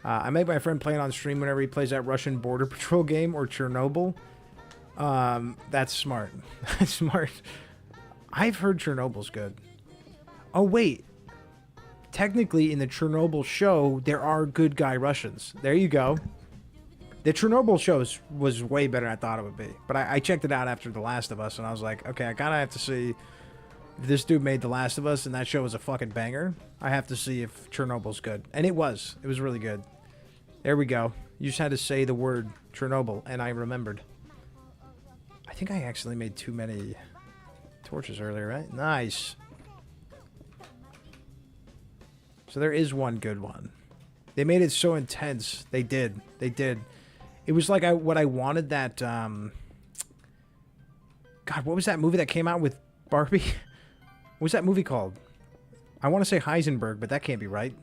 I make my friend play it on stream whenever he plays that Russian Border Patrol game or Chernobyl. That's smart. That's smart. I've heard Chernobyl's good. Oh, wait. Technically, in the Chernobyl show, there are good guy Russians. There you go. The Chernobyl show was way better than I thought it would be. But I checked it out after The Last of Us, and I was like, okay, I kind of have to see if this dude made The Last of Us, and that show was a fucking banger. I have to see if Chernobyl's good. And it was. It was really good. There we go. You just had to say the word Chernobyl, and I remembered. I think I accidentally made too many torches earlier, right? Nice. So there is one good one. They made it so intense. They did. They did. It was like what I wanted that... God, what was that movie that came out with Barbie? What was that movie called? I want to say Heisenberg, but that can't be right.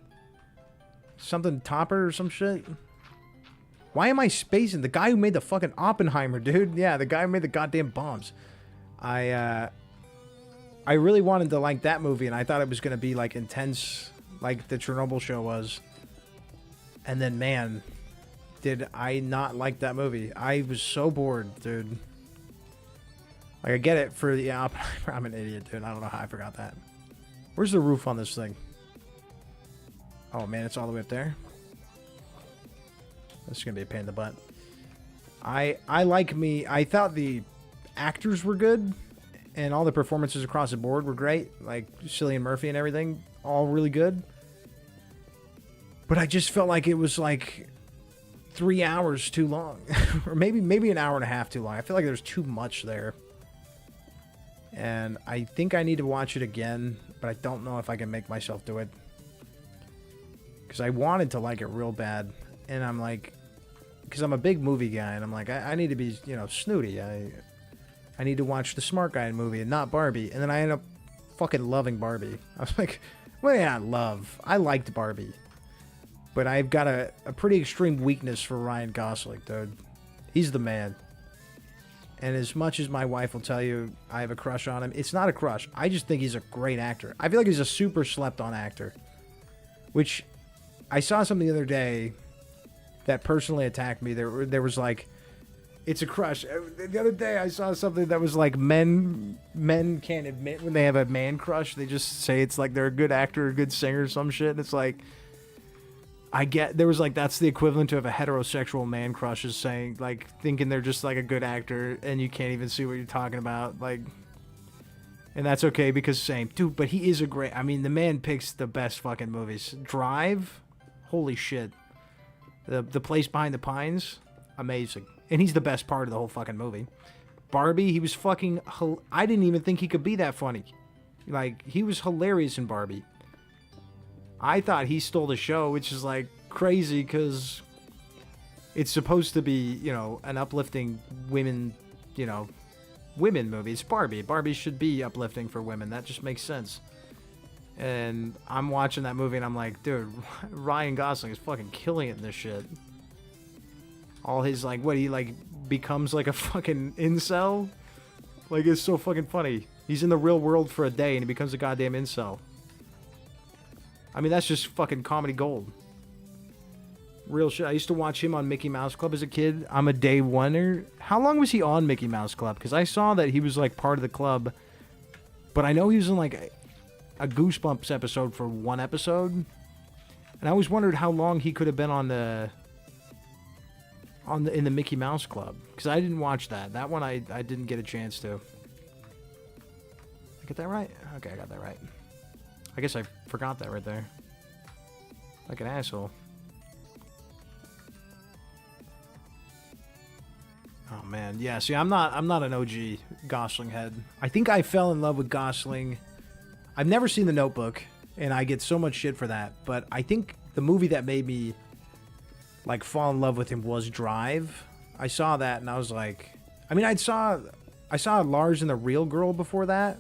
Something Topper or some shit? Why am I spacing? The guy who made the fucking Oppenheimer, dude. Yeah, the guy who made the goddamn bombs. I really wanted to like that movie, and I thought it was going to be, like, intense, like the Chernobyl show was. And then, man, did I not like that movie. I was so bored, dude. Like, I get it for the Oppenheimer. I'm an idiot, dude. I don't know how I forgot that. Where's the roof on this thing? Oh, man, it's all the way up there. This is going to be a pain in the butt. I thought the actors were good, and all the performances across the board were great. Like, Cillian Murphy and everything, all really good. But I just felt like it was, like, 3 hours too long. Or maybe an hour and a half too long. I feel like there's too much there. And I think I need to watch it again, but I don't know if I can make myself do it. Because I wanted to like it real bad. And I'm like... Because I'm a big movie guy, and I'm like, I need to be, you know, snooty. I need to watch the Smart Guy movie and not Barbie. And then I end up fucking loving Barbie. I was like, well, yeah, I liked Barbie. But I've got a pretty extreme weakness for Ryan Gosling, dude. He's the man. And as much as my wife will tell you I have a crush on him, it's not a crush. I just think he's a great actor. I feel like he's a super slept-on actor. Which, I saw something the other day that personally attacked me. There was like, it's a crush. The other day I saw something that was like men can't admit when they have a man crush. They just say it's like they're a good actor, a good singer, or some shit. And it's like, there was like, that's the equivalent of a heterosexual man crush is saying, like, thinking they're just like a good actor and you can't even see what you're talking about. Like, and that's okay because same. Dude, but he is a great, I mean, the man picks the best fucking movies. Drive, holy shit. The Place Behind the Pines, amazing. And he's the best part of the whole fucking movie. Barbie, he was fucking... I didn't even think he could be that funny. Like, he was hilarious in Barbie. I thought he stole the show, which is, like, crazy because it's supposed to be, you know, an uplifting women, you know, women movie. It's Barbie. Barbie should be uplifting for women. That just makes sense. And I'm watching that movie and I'm like, dude, Ryan Gosling is fucking killing it in this shit. All his, like, what, he, like, becomes, like, a fucking incel? Like, it's so fucking funny. He's in the real world for a day and he becomes a goddamn incel. I mean, that's just fucking comedy gold. Real shit. I used to watch him on Mickey Mouse Club as a kid. I'm a day oneer. How long was he on Mickey Mouse Club? Because I saw that he was, like, part of the club. But I know he was in, like... a Goosebumps episode for one episode, and I always wondered how long he could have been in the Mickey Mouse Club, because I didn't watch that. That one I didn't get a chance to. I get that right? Okay, I got that right. I guess I forgot that right there. Like an asshole. Oh man, yeah. See, I'm not an OG Gosling head. I think I fell in love with Gosling. I've never seen The Notebook, and I get so much shit for that. But I think the movie that made me, like, fall in love with him was Drive. I saw that, and I was like... I mean, I saw Lars and the Real Girl before that,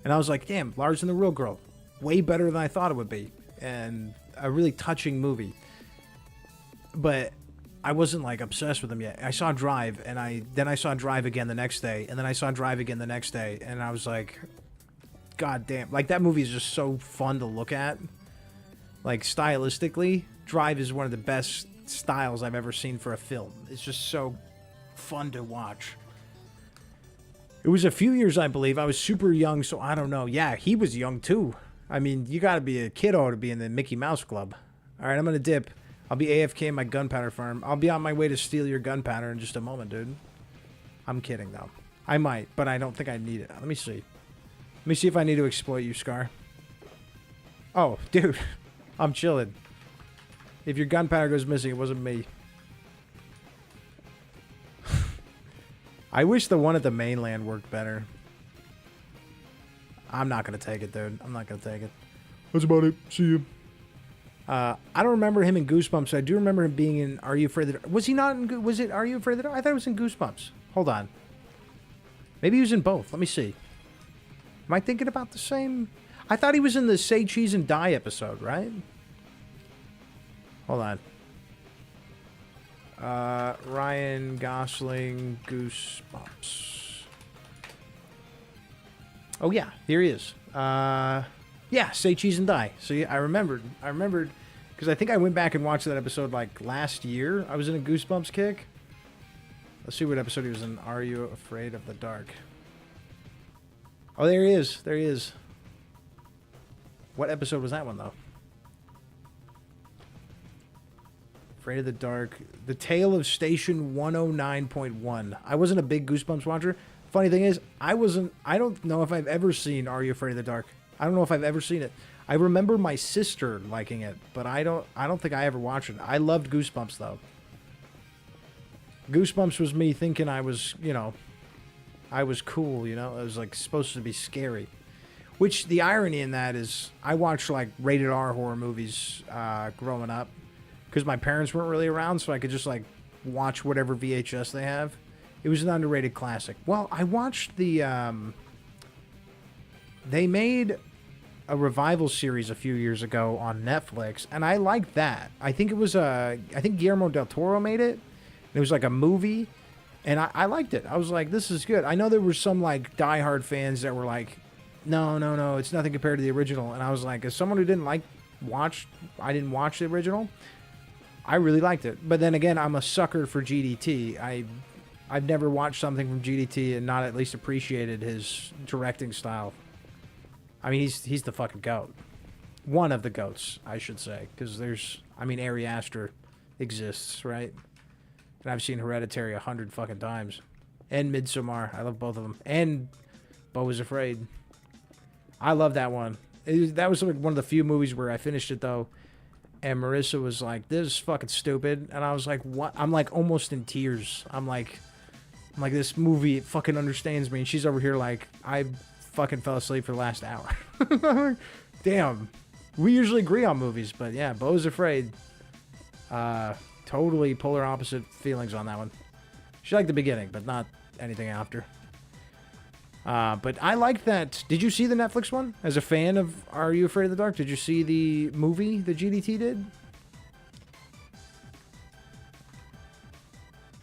and I was like, damn, Lars and the Real Girl. Way better than I thought it would be. And a really touching movie. But I wasn't like obsessed with him yet. I saw Drive, and I saw Drive again the next day, and then I saw Drive again the next day, and I was like, God damn! Like that movie is just so fun to look at. Like stylistically, Drive is one of the best styles I've ever seen for a film. It's just so fun to watch. It was a few years, I believe. I was super young, so I don't know. Yeah, he was young too. I mean, you got to be a kiddo to be in the Mickey Mouse Club. All right, I'm gonna dip. I'll be AFK in my gunpowder farm. I'll be on my way to steal your gunpowder in just a moment, dude. I'm kidding, though. I might, but I don't think I need it. Let me see. Let me see if I need to exploit you, Scar. Oh, dude. I'm chilling. If your gunpowder goes missing, it wasn't me. I wish the one at the mainland worked better. I'm not going to take it, dude. I'm not going to take it. That's about it. See you. I don't remember him in Goosebumps. I do remember him being in Are You Afraid of the Dark? Was he not in... Was it Are You Afraid of the Dark? I thought it was in Goosebumps. Hold on. Maybe he was in both. Let me see. Am I thinking about the same... I thought he was in the Say Cheese and Die episode, right? Hold on. Ryan Gosling, Goosebumps. Oh, yeah. Here he is. Yeah, Say Cheese and Die. So, yeah, I remembered. Because I think I went back and watched that episode, like, last year. I was in a Goosebumps kick. Let's see what episode he was in. Are You Afraid of the Dark? Oh, there he is. There he is. What episode was that one, though? Afraid of the Dark. The Tale of Station 109.1. I wasn't a big Goosebumps watcher. Funny thing is, I don't know if I've ever seen Are You Afraid of the Dark. I don't know if I've ever seen it. I remember my sister liking it, but I don't think I ever watched it. I loved Goosebumps, though. Goosebumps was me thinking I was, I was cool, It was, like, supposed to be scary. Which, the irony in that is, I watched, like, rated R horror movies growing up. Because my parents weren't really around, so I could just, like, watch whatever VHS they have. It was an underrated classic. Well, I watched the, they made a revival series a few years ago on Netflix, and I liked that. I think it was, I think Guillermo del Toro made it. It was like a movie, and I liked it. I was like, this is good. I know there were some, like, diehard fans that were like, no, it's nothing compared to the original. And I was like, as someone who didn't I didn't watch the original, I really liked it. But then again, I'm a sucker for GDT. I've never watched something from GDT and not at least appreciated his directing style. I mean, he's the fucking goat. One of the goats, I should say. Because Ari Aster exists, right? And I've seen Hereditary 100 fucking times. And Midsommar. I love both of them. And Beau is Afraid. I love that one. That was like one of the few movies where I finished it, though. And Marissa was like, this is fucking stupid. And I was like, what? I'm like almost in tears. I'm like, this movie, it fucking understands me. And she's over here like, I fucking fell asleep for the last hour. Damn. We usually agree on movies, but yeah, Beau's Afraid. Totally polar opposite feelings on that one. She liked the beginning, but not anything after. But I like that. Did you see the Netflix one? As a fan of Are You Afraid of the Dark, did you see the movie that GDT did?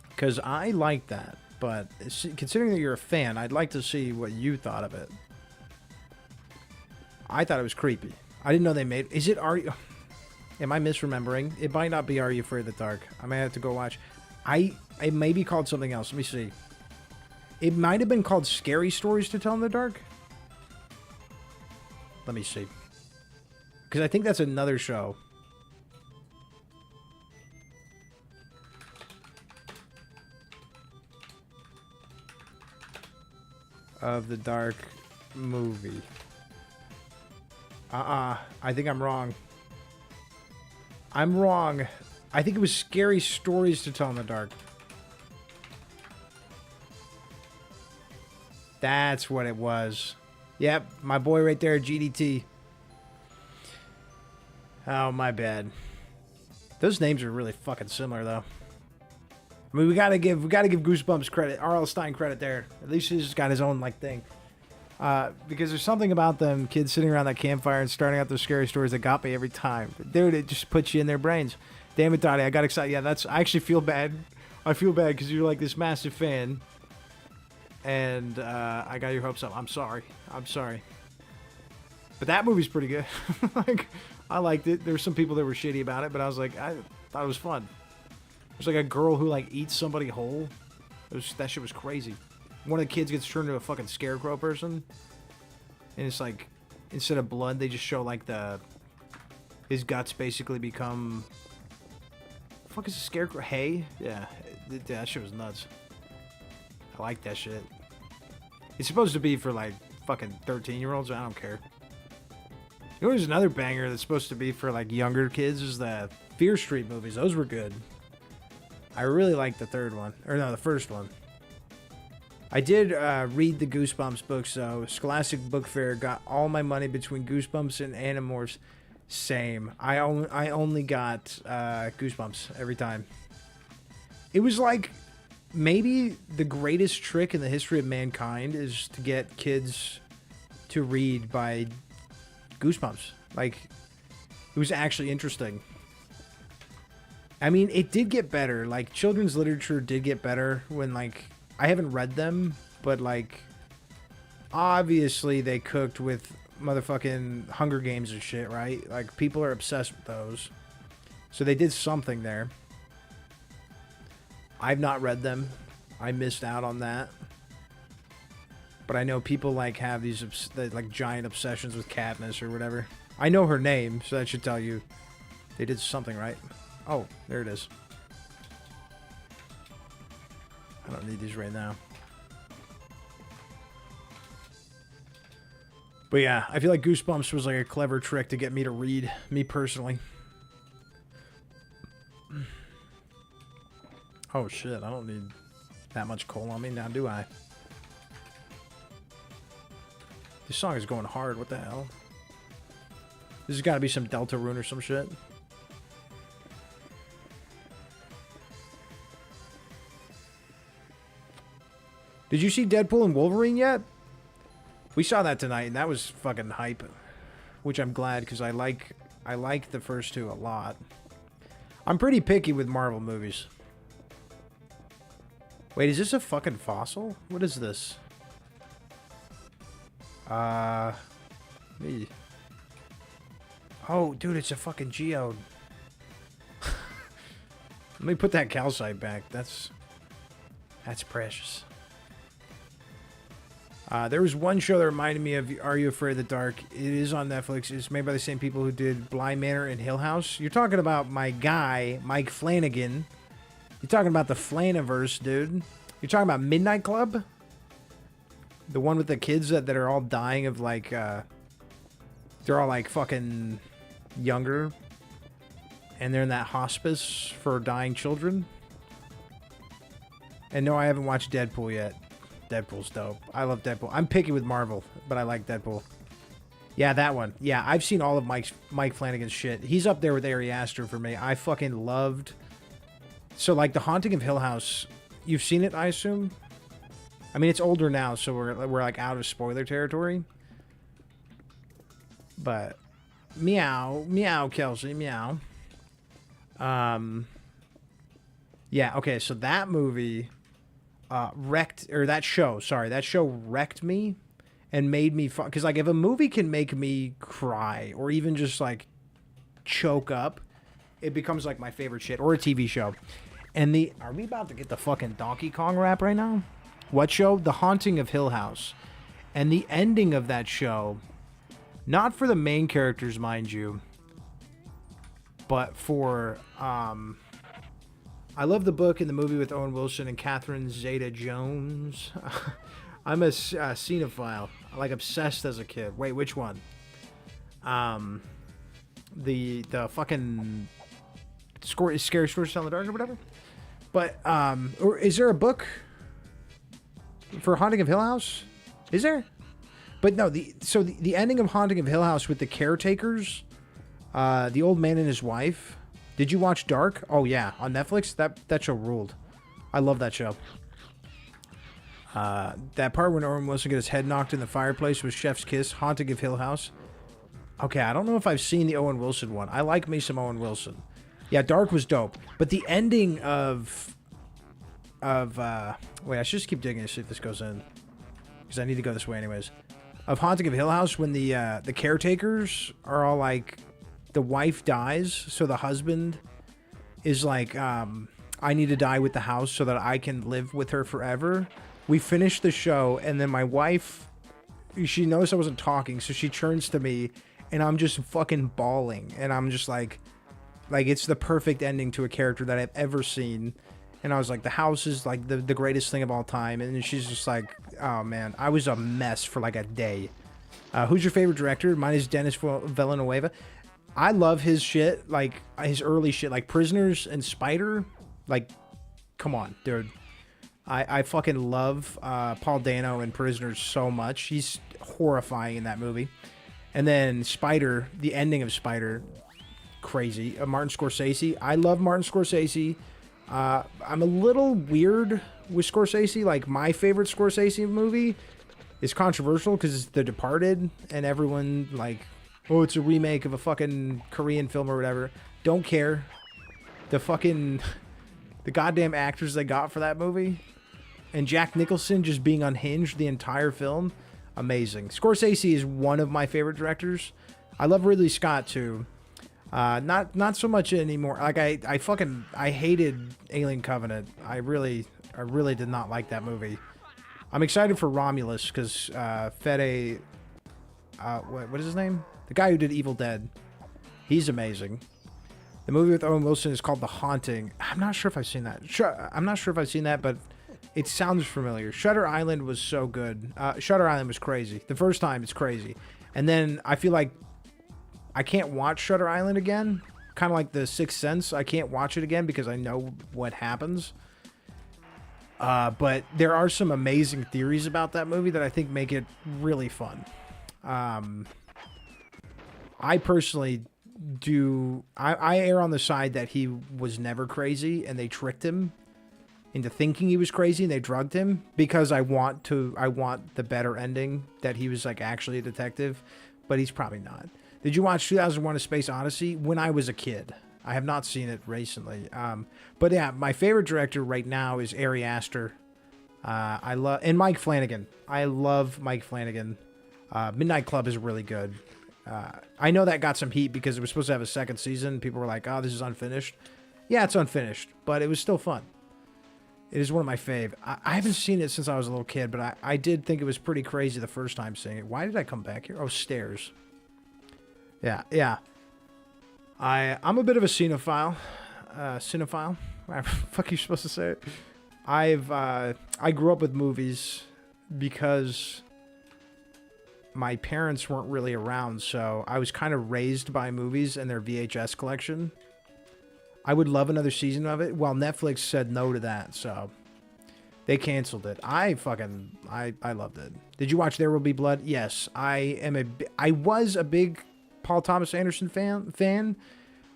Because I like that. But considering that you're a fan, I'd like to see what you thought of it. I thought it was creepy. I didn't know they made... Is it Are You... Am I misremembering? It might not be Are You Afraid of the Dark. I may have to go watch. It may be called something else. Let me see. It might have been called Scary Stories to Tell in the Dark. Let me see. Because I think that's another show. Of the Dark movie. I think I'm wrong. I'm wrong. I think it was Scary Stories to Tell in the Dark. That's what it was. Yep, my boy right there, GDT. Oh, my bad. Those names are really fucking similar, though. I mean, we gotta give Goosebumps credit, R.L. Stine credit there. At least he's got his own like thing. Because there's something about them kids sitting around that campfire and starting out their scary stories that got me every time. Dude, it just puts you in their brains. Damn it, Dottie, I got excited. Yeah, I actually feel bad. I feel bad because you're like this massive fan. And I got your hopes up. I'm sorry. But that movie's pretty good. Like, I liked it. There were some people that were shitty about it, but I was like, I thought it was fun. There's like a girl who like eats somebody whole. That shit was crazy. One of the kids gets turned into a fucking scarecrow person. And it's like, instead of blood, they just show like his guts basically become... Fuck is a scarecrow? Hay? Yeah. That shit was nuts. I like that shit. It's supposed to be for like fucking 13-year-olds. I don't care. You know, there's another banger that's supposed to be for like younger kids is the Fear Street movies. Those were good. I really liked the third one. Or no, the first one. I did read the Goosebumps books, though. Scholastic Book Fair got all my money between Goosebumps and Animorphs. Same. I only got Goosebumps every time. It was like maybe the greatest trick in the history of mankind is to get kids to read by Goosebumps. Like, it was actually interesting. I mean, it did get better. Like, children's literature did get better when, like... I haven't read them, but, like... Obviously, they cooked with motherfucking Hunger Games and shit, right? Like, people are obsessed with those. So they did something there. I've not read them. I missed out on that. But I know people, like, have these, like, giant obsessions with Katniss or whatever. I know her name, so that should tell you they did something right. Oh, there it is. I don't need these right now. But yeah, I feel like Goosebumps was like a clever trick to get me to read, me personally. Oh shit, I don't need that much coal on me now, do I? This song is going hard, what the hell? This has got to be some Deltarune or some shit. Did you see Deadpool and Wolverine yet? We saw that tonight, and that was fucking hype. Which I'm glad, because I like the first two a lot. I'm pretty picky with Marvel movies. Wait, is this a fucking fossil? What is this? Me. Oh, dude, it's a fucking geode. Let me put that calcite back. That's precious. There was one show that reminded me of Are You Afraid of the Dark? It is on Netflix. It's made by the same people who did Bly Manor and Hill House. You're talking about my guy, Mike Flanagan. You're talking about the Flaniverse, dude. You're talking about Midnight Club? The one with the kids that are all dying of, like, they're all, like, fucking younger. And they're in that hospice for dying children. And no, I haven't watched Deadpool yet. Deadpool's dope. I love Deadpool. I'm picky with Marvel, but I like Deadpool. Yeah, that one. Yeah, I've seen all of Mike Flanagan's shit. He's up there with Ari Aster for me. I fucking loved... So, like, The Haunting of Hill House, you've seen it, I assume? I mean, it's older now, so we're like, out of spoiler territory. But, meow, Kelsey, meow. Yeah, okay, so that movie... that show wrecked me and made me because like if a movie can make me cry or even just like choke up, it becomes like my favorite shit. Or a TV show. And are we about to get the fucking Donkey Kong rap right now? What show? The Haunting of Hill House. And the ending of that show, not for the main characters, mind you, but for I love the book and the movie with Owen Wilson and Catherine Zeta-Jones. I'm a cinephile. I like obsessed as a kid. Wait, which one? The fucking Scary Stories to Tell in the Dark or whatever. But or is there a book for Haunting of Hill House? Is there? But no. The ending of Haunting of Hill House with the caretakers, the old man and his wife. Did you watch Dark? Oh, yeah. On Netflix? That show ruled. I love that show. That part when Owen Wilson got his head knocked in the fireplace was Chef's Kiss, Haunting of Hill House. Okay, I don't know if I've seen the Owen Wilson one. I like me some Owen Wilson. Yeah, Dark was dope. But the ending of wait, I should just keep digging to see if this goes in. Because I need to go this way anyways. Of Haunting of Hill House, when the caretakers are all like, the wife dies, so the husband is like, I need to die with the house so that I can live with her forever. We finished the show, and then my wife, she noticed I wasn't talking, so she turns to me, and I'm just fucking bawling, and I'm just like it's the perfect ending to a character that I've ever seen. And I was like, the house is like the greatest thing of all time. And she's just like, oh man, I was a mess for like a day. Who's your favorite director? Mine is Denis Villeneuve. I love his shit, like his early shit, like Prisoners and Spider. Like, come on, dude. I fucking love Paul Dano in Prisoners so much. He's horrifying in that movie. And then Spider, the ending of Spider, crazy. Martin Scorsese. I love Martin Scorsese. I'm a little weird with Scorsese. Like, my favorite Scorsese movie is controversial because it's The Departed, and everyone like, oh, it's a remake of a fucking Korean film or whatever. Don't care. The goddamn actors they got for that movie, and Jack Nicholson just being unhinged the entire film, amazing. Scorsese is one of my favorite directors. I love Ridley Scott too. Not so much anymore. Like I hated Alien Covenant. I really did not like that movie. I'm excited for Romulus because Fede, what is his name? The guy who did Evil Dead. He's amazing. The movie with Owen Wilson is called The Haunting. I'm not sure if I've seen that. I'm not sure if I've seen that, but it sounds familiar. Shutter Island was so good. Shutter Island was crazy. The first time, it's crazy. And then I feel like I can't watch Shutter Island again. Kind of like The Sixth Sense. I can't watch it again because I know what happens. But there are some amazing theories about that movie that I think make it really fun. I personally I err on the side that he was never crazy and they tricked him into thinking he was crazy and they drugged him, because I want the better ending that he was like actually a detective, but he's probably not. Did you watch 2001: A Space Odyssey? When I was a kid. I have not seen it recently. But yeah, my favorite director right now is Ari Aster. And Mike Flanagan. I love Mike Flanagan. Midnight Club is really good. I know that got some heat because it was supposed to have a second season. People were like, oh, this is unfinished. Yeah, it's unfinished, but it was still fun. It is one of my fave. I haven't seen it since I was a little kid, but I did think it was pretty crazy the first time seeing it. Why did I come back here? Oh, stairs. Yeah. I'm a bit of a cinephile. Cinephile? Whatever the fuck are you supposed to say it? I grew up with movies because my parents weren't really around, so I was kind of raised by movies and their VHS collection. I would love another season of it. Well, Netflix said no to that, so they canceled it. I loved it. Did you watch There Will Be Blood? Yes, I was a big Paul Thomas Anderson fan.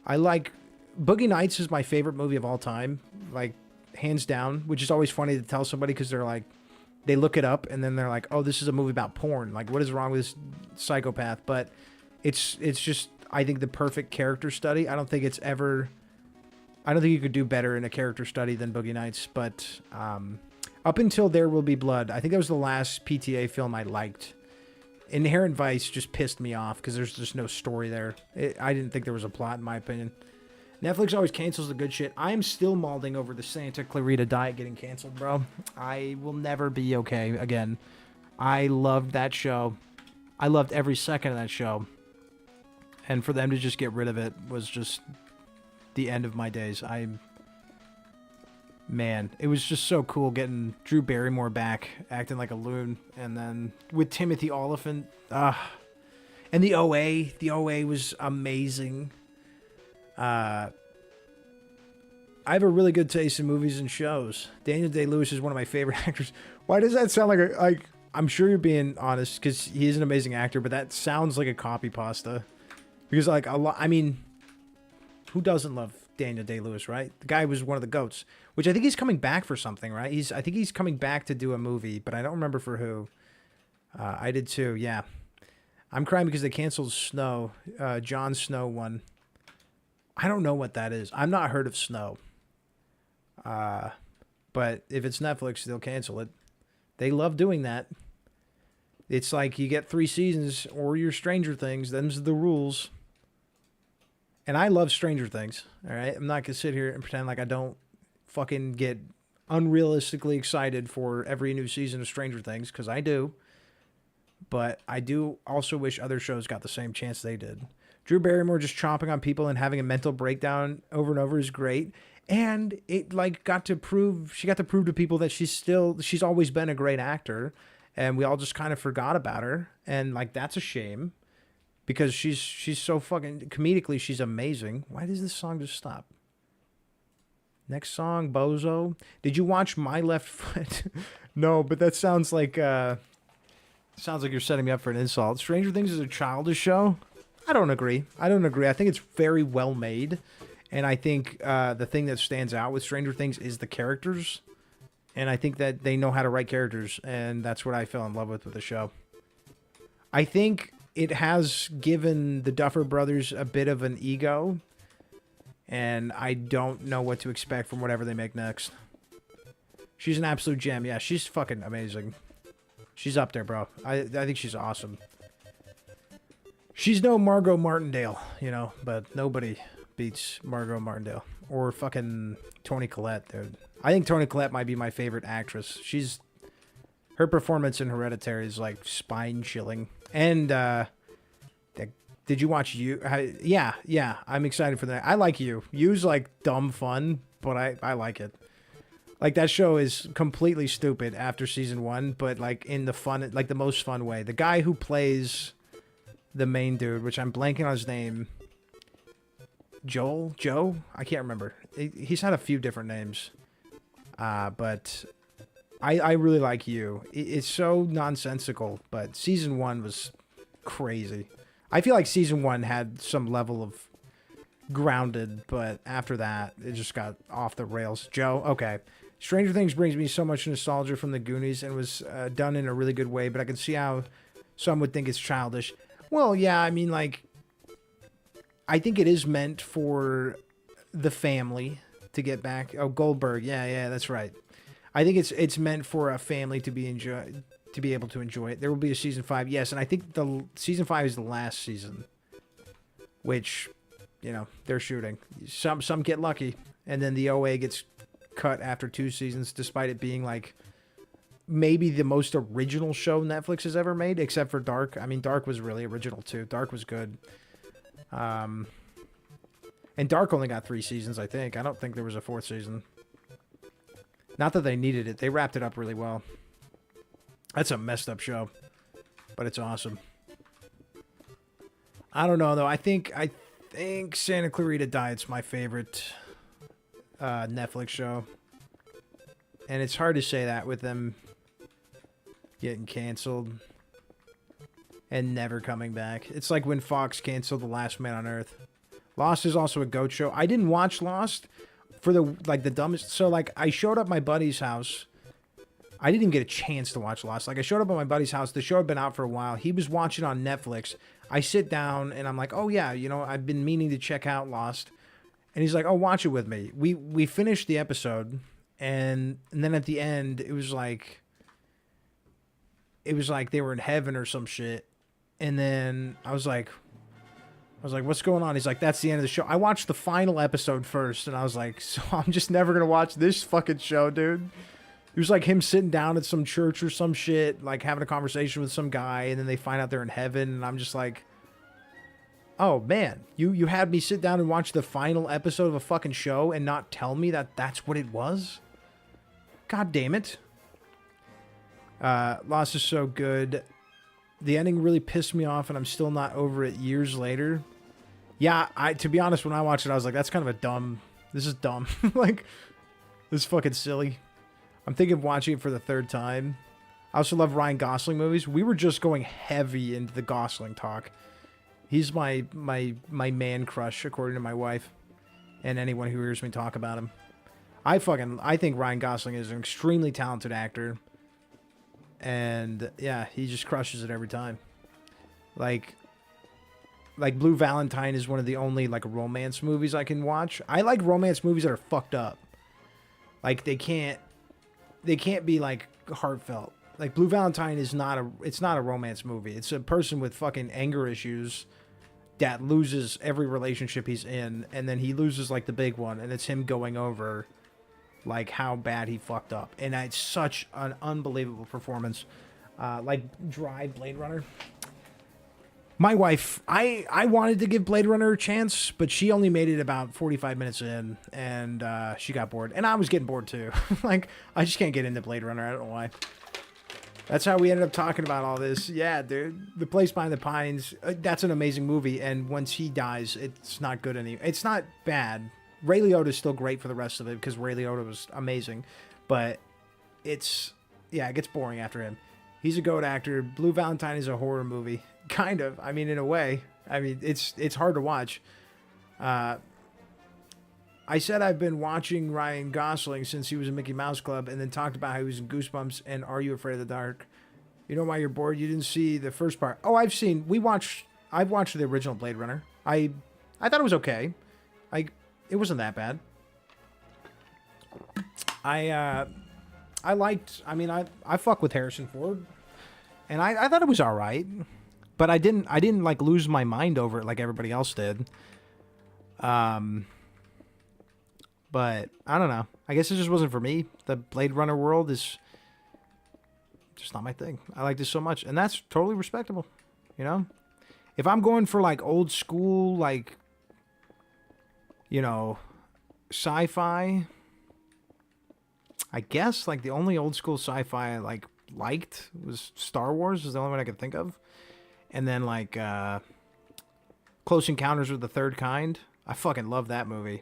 I like Boogie Nights is my favorite movie of all time, like hands down, which is always funny to tell somebody because they're like, they look it up and then they're like, oh, this is a movie about porn. Like, what is wrong with this psychopath? But it's just, I think, the perfect character study. I don't think you could do better in a character study than Boogie Nights. But up until There Will Be Blood, I think that was the last PTA film I liked. Inherent Vice just pissed me off because there's just no story there. I didn't think there was a plot, in my opinion. Netflix always cancels the good shit. I am still mauling over the Santa Clarita Diet getting canceled, bro. I will never be okay again. I loved that show. I loved every second of that show. And for them to just get rid of it was just the end of my days. Man, it was just so cool getting Drew Barrymore back, acting like a loon. And then with Timothy Olyphant. And the OA. The OA was amazing. I have a really good taste in movies and shows. Daniel Day-Lewis is one of my favorite actors. Why does that sound like I'm sure you're being honest because he is an amazing actor, but that sounds like a copy pasta. Because like a lot, I mean, who doesn't love Daniel Day-Lewis, right? The guy was one of the goats, which I think he's coming back for something, right? I think he's coming back to do a movie, but I don't remember for who. I did too, yeah. I'm crying because they canceled Snow, Jon Snow one. I don't know what that is. I've not heard of Snow. But if it's Netflix, they'll cancel it. They love doing that. It's like you get 3 seasons or you're Stranger Things. Them's the rules. And I love Stranger Things, all right? I'm not going to sit here and pretend like I don't fucking get unrealistically excited for every new season of Stranger Things, because I do. But I do also wish other shows got the same chance they did. Drew Barrymore just chomping on people and having a mental breakdown over and over is great. And it like she got to prove to people that she's always been a great actor. And we all just kind of forgot about her. And like, that's a shame. Because she's so fucking comedically, she's amazing. Why does this song just stop? Next song, Bozo. Did you watch My Left Foot? No, but that sounds like you're setting me up for an insult. Stranger Things is a childish show. I don't agree. I think it's very well made, and I think the thing that stands out with Stranger Things is the characters, and I think that they know how to write characters, and that's what I fell in love with the show. I think it has given the Duffer Brothers a bit of an ego, and I don't know what to expect from whatever they make next. She's an absolute gem. Yeah, she's fucking amazing. She's up there, bro. I think she's awesome. She's no Margot Martindale, you know, but nobody beats Margot Martindale. Or fucking Toni Collette, dude. I think Toni Collette might be my favorite actress. Her performance in Hereditary is like spine-chilling. And did you watch You? Yeah, I'm excited for that. I like You. You's like dumb fun, but I like it. Like, that show is completely stupid after season 1, but like in the fun, like the most fun way. The guy who plays the main dude, which I'm blanking on his name, Joe? I can't remember. He's had a few different names, but I really like You. It's so nonsensical, but season 1 was crazy. I feel like season 1 had some level of grounded, but after that, it just got off the rails. Joe, okay. Stranger Things brings me so much nostalgia from the Goonies and was done in a really good way, but I can see how some would think it's childish. Well, yeah, I mean, like, I think it is meant for the family to get back. Oh, Goldberg, yeah, that's right. I think it's meant for a family to be able to enjoy it. There will be a season 5, yes, and I think the season 5 is the last season, which, you know, they're shooting. Some get lucky, and then the OA gets cut after 2 seasons, despite it being like maybe the most original show Netflix has ever made, except for Dark. I mean, Dark was really original too. Dark was good. And Dark only got 3 seasons, I think. I don't think there was a 4th season. Not that they needed it. They wrapped it up really well. That's a messed up show, but it's awesome. I don't know though. I think Santa Clarita Diet's my favorite Netflix show, and it's hard to say that with them getting canceled and never coming back. It's like when Fox canceled The Last Man on Earth. Lost is also a goat show. I didn't watch Lost for the dumbest. So like, I showed up at my buddy's house. I didn't even get a chance to watch Lost. Like, I showed up at my buddy's house. The show had been out for a while. He was watching on Netflix. I sit down and I'm like, oh yeah, you know, I've been meaning to check out Lost. And he's like, oh, watch it with me. We finished the episode, and then at the end, it was like they were in heaven or some shit. And then I was like, what's going on? He's like, that's the end of the show. I watched the final episode first, and I was like, so I'm just never gonna watch this fucking show, dude. It was like him sitting down at some church or some shit, like having a conversation with some guy, and then they find out they're in heaven, and I'm just like, oh man, you had me sit down and watch the final episode of a fucking show and not tell me that that's what it was? God damn it. Lost is so good. The ending really pissed me off, and I'm still not over it years later. Yeah, to be honest, when I watched it, I was like, that's kind of this is dumb. Like, this is fucking silly. I'm thinking of watching it for the 3rd time. I also love Ryan Gosling movies. We were just going heavy into the Gosling talk. He's my man crush, according to my wife. and anyone who hears me talk about him. I think Ryan Gosling is an extremely talented actor. And yeah, he just crushes it every time. Like Blue Valentine is one of the only like romance movies I can watch. I like romance movies that are fucked up. Like they can't be like heartfelt. Like Blue Valentine is not a romance movie. It's a person with fucking anger issues that loses every relationship he's in, and then he loses like the big one, and it's him going over like how bad he fucked up. And it's such an unbelievable performance. Like Drive, Blade Runner. My wife, I wanted to give Blade Runner a chance, but she only made it about 45 minutes in, and she got bored. And I was getting bored too. Like, I just can't get into Blade Runner. I don't know why. That's how we ended up talking about all this. Yeah, dude. The Place Behind the Pines, that's an amazing movie. And once he dies, it's not good anymore. It's not bad. Ray Liotta is still great for the rest of it because Ray Liotta was amazing. But it gets boring after him. He's a GOAT actor. Blue Valentine is a horror movie. Kind of. I mean, in a way. I mean, it's hard to watch. I said I've been watching Ryan Gosling since he was in Mickey Mouse Club, and then talked about how he was in Goosebumps and Are You Afraid of the Dark? You know why you're bored? You didn't see the first part. Oh, I've watched the original Blade Runner. I thought it was okay. It wasn't that bad. I fuck with Harrison Ford, and I thought it was all right, but I didn't like lose my mind over it like everybody else did. But I don't know. I guess it just wasn't for me. The Blade Runner world is just not my thing. I like this so much, and that's totally respectable. You know, if I'm going for like old school, like, you know, sci-fi, I guess like the only old school sci-fi I liked was Star Wars. Is the only one I could think of. And then like Close Encounters with the Third Kind. I fucking love that movie.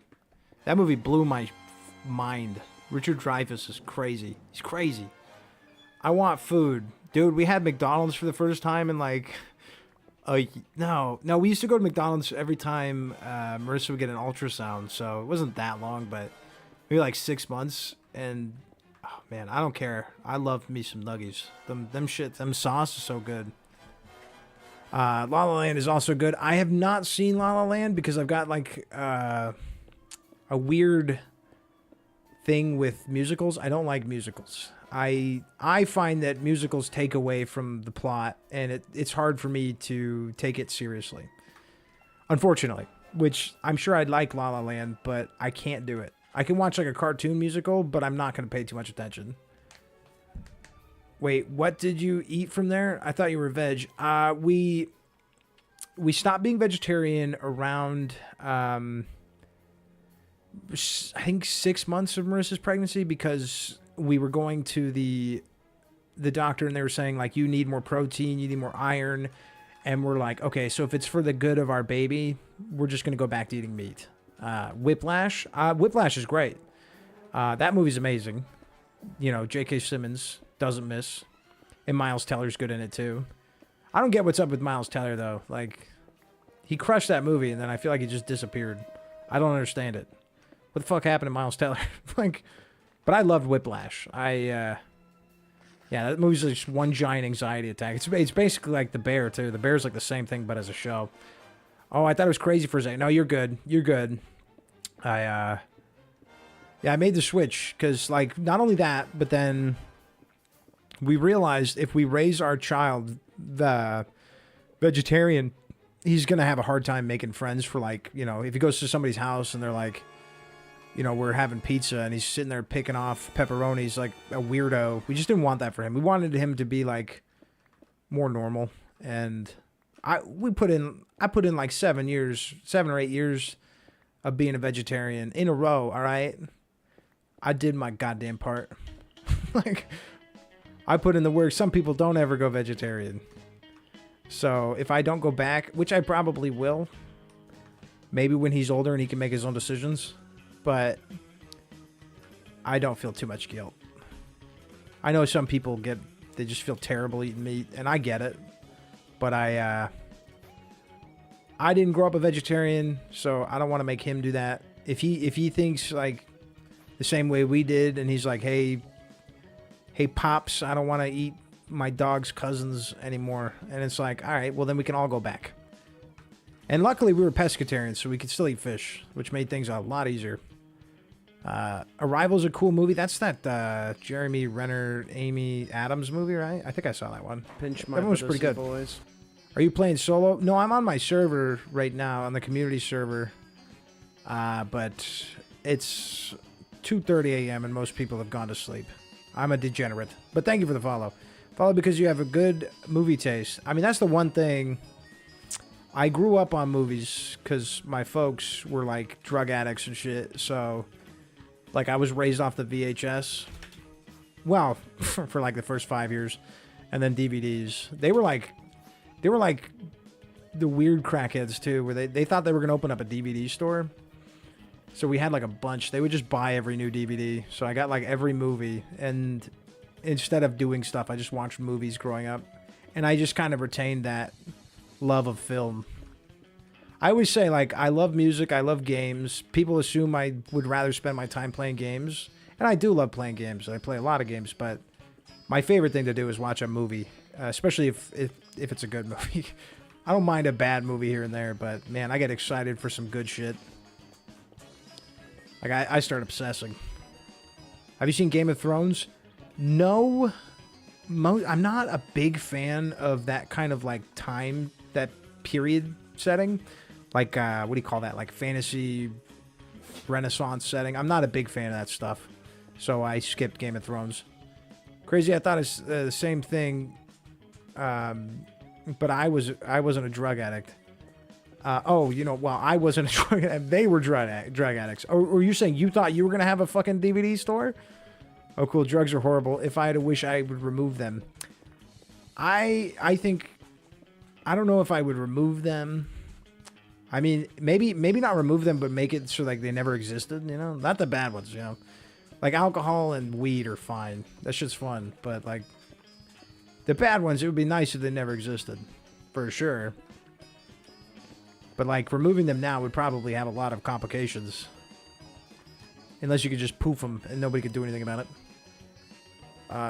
That movie blew my mind. Richard Dreyfuss is crazy. He's crazy. I want food. Dude, we had McDonald's for the first time in like no, we used to go to McDonald's every time Marissa would get an ultrasound, so it wasn't that long, but maybe like 6 months. And oh man, I don't care. I love me some nuggies. Them sauce is so good. La La Land is also good. I have not seen La La Land because I've got like a weird thing with musicals. I don't like musicals. I find that musicals take away from the plot, and it's hard for me to take it seriously. Unfortunately, which I'm sure I'd like La La Land, but I can't do it. I can watch like a cartoon musical, but I'm not going to pay too much attention. Wait, what did you eat from there? I thought you were veg. We stopped being vegetarian around I think 6 months of Marissa's pregnancy, because we were going to the doctor and they were saying like, you need more protein, you need more iron. And we're like, okay, so if it's for the good of our baby, we're just going to go back to eating meat. Whiplash. Whiplash is great. That movie's amazing. You know, J.K. Simmons doesn't miss. And Miles Teller's good in it too. I don't get what's up with Miles Teller though. Like, he crushed that movie and then I feel like he just disappeared. I don't understand it. What the fuck happened to Miles Teller? Like, but I loved Whiplash. Yeah, that movie's just one giant anxiety attack. It's basically like The Bear too. The Bear's like the same thing but as a show. Oh, I thought it was crazy for a second. No, you're good. You're good. I made the switch because like not only that, but then we realized if we raise our child the vegetarian, he's gonna have a hard time making friends for like, you know, if he goes to somebody's house and they're like, you know, we're having pizza and he's sitting there picking off pepperonis like a weirdo. We just didn't want that for him. We wanted him to be like more normal. And I put in like 7 or 8 years of being a vegetarian in a row. All right. I did my goddamn part. Like, I put in the work. Some people don't ever go vegetarian. So if I don't go back, which I probably will, maybe when he's older and he can make his own decisions, but I don't feel too much guilt. I know some people they just feel terrible eating meat, and I get it, but I didn't grow up a vegetarian, so I don't want to make him do that. if he thinks like the same way we did, and he's like, hey pops, I don't want to eat my dog's cousins anymore, and it's like, all right, well then we can all go back. And luckily we were pescatarians, so we could still eat fish, which made things a lot easier. Arrival's a cool movie. That's that Jeremy Renner, Amy Adams movie, right? I think I saw that one. Pinch my That one was pretty good. boys. Are you playing solo? No, I'm on my server right now, on the community server. But it's 2:30 a.m. and most people have gone to sleep. I'm a degenerate. But thank you for the follow. Follow because you have a good movie taste. I mean, that's the one thing. I grew up on movies because my folks were like drug addicts and shit. So, like, I was raised off the VHS. Well, for like the first 5 years. And then DVDs. They were like the weird crackheads too, where they thought they were going to open up a DVD store. So we had like a bunch. They would just buy every new DVD. So I got like every movie. And instead of doing stuff, I just watched movies growing up. And I just kind of retained that love of film. I always say, like, I love music, I love games. People assume I would rather spend my time playing games. And I do love playing games. I play a lot of games, but my favorite thing to do is watch a movie. Especially if it's a good movie. I don't mind a bad movie here and there, but man, I get excited for some good shit. Like, I start obsessing. Have you seen Game of Thrones? No. I'm not a big fan of that kind of, like, time, that period setting. Like, what do you call that? Like, fantasy Renaissance setting. I'm not a big fan of that stuff. So I skipped Game of Thrones. Crazy, I thought it's the same thing. But I wasn't a drug addict. I wasn't a drug addict. They were drug addicts. Or you're saying you thought you were going to have a fucking DVD store? Oh, cool. Drugs are horrible. If I had a wish, I would remove them. I think... I don't know if I would remove them. I mean, maybe not remove them, but make it so like they never existed, you know? Not the bad ones, you know? Like alcohol and weed are fine. That shit's fun. But like... the bad ones, it would be nice if they never existed. For sure. But like, removing them now would probably have a lot of complications. Unless you could just poof them and nobody could do anything about it.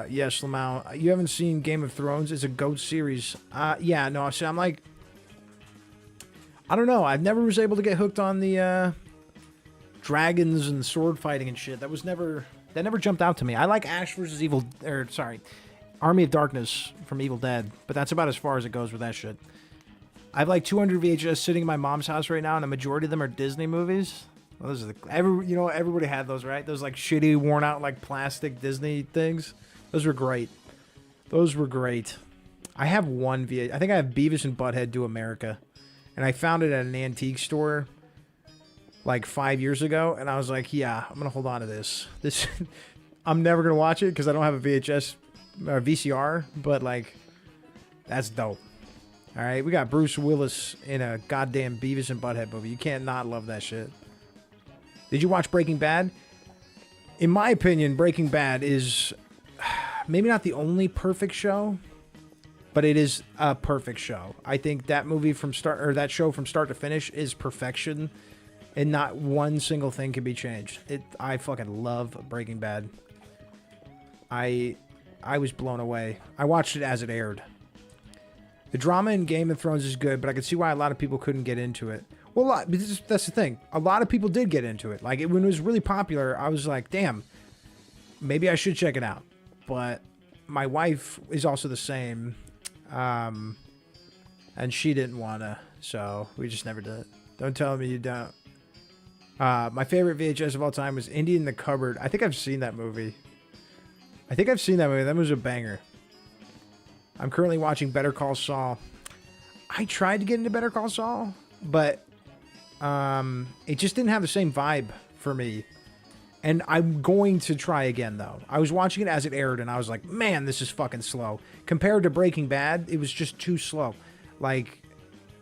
Yes, Lamau. You haven't seen Game of Thrones? It's a GOAT series. Yeah, no, see, I'm like... I don't know. I've never was able to get hooked on the, dragons and sword fighting and shit. That never jumped out to me. I like Ash vs. Army of Darkness from Evil Dead. But that's about as far as it goes with that shit. I have like 200 VHS sitting in my mom's house right now, and a majority of them are Disney movies. Well, those are everybody had those, right? Those like shitty, worn out, like plastic Disney things. Those were great. I have one VHS. I think I have Beavis and Butthead Do America. And I found it at an antique store like 5 years ago. And I was like, yeah, I'm going to hold on to this. I'm never going to watch it because I don't have a VHS or VCR. But like, that's dope. All right, we got Bruce Willis in a goddamn Beavis and Butthead movie. You can't not love that shit. Did you watch Breaking Bad? In my opinion, Breaking Bad is maybe not the only perfect show, but it is a perfect show. I think that that show from start to finish is perfection, and not one single thing can be changed. I fucking love Breaking Bad. I was blown away. I watched it as it aired. The drama in Game of Thrones is good, but I could see why a lot of people couldn't get into it. Well, that's the thing. A lot of people did get into it. Like, when it was really popular, I was like, damn, maybe I should check it out. But my wife is also the same, and she didn't want to, so we just never did it. Don't tell me you don't. My favorite VHS of all time was Indian in the Cupboard. I think I've seen that movie. That was a banger. I'm currently watching Better Call Saul. I tried to get into Better Call Saul, but it just didn't have the same vibe for me. And I'm going to try again, though. I was watching it as it aired, and I was like, man, this is fucking slow. Compared to Breaking Bad, it was just too slow. Like,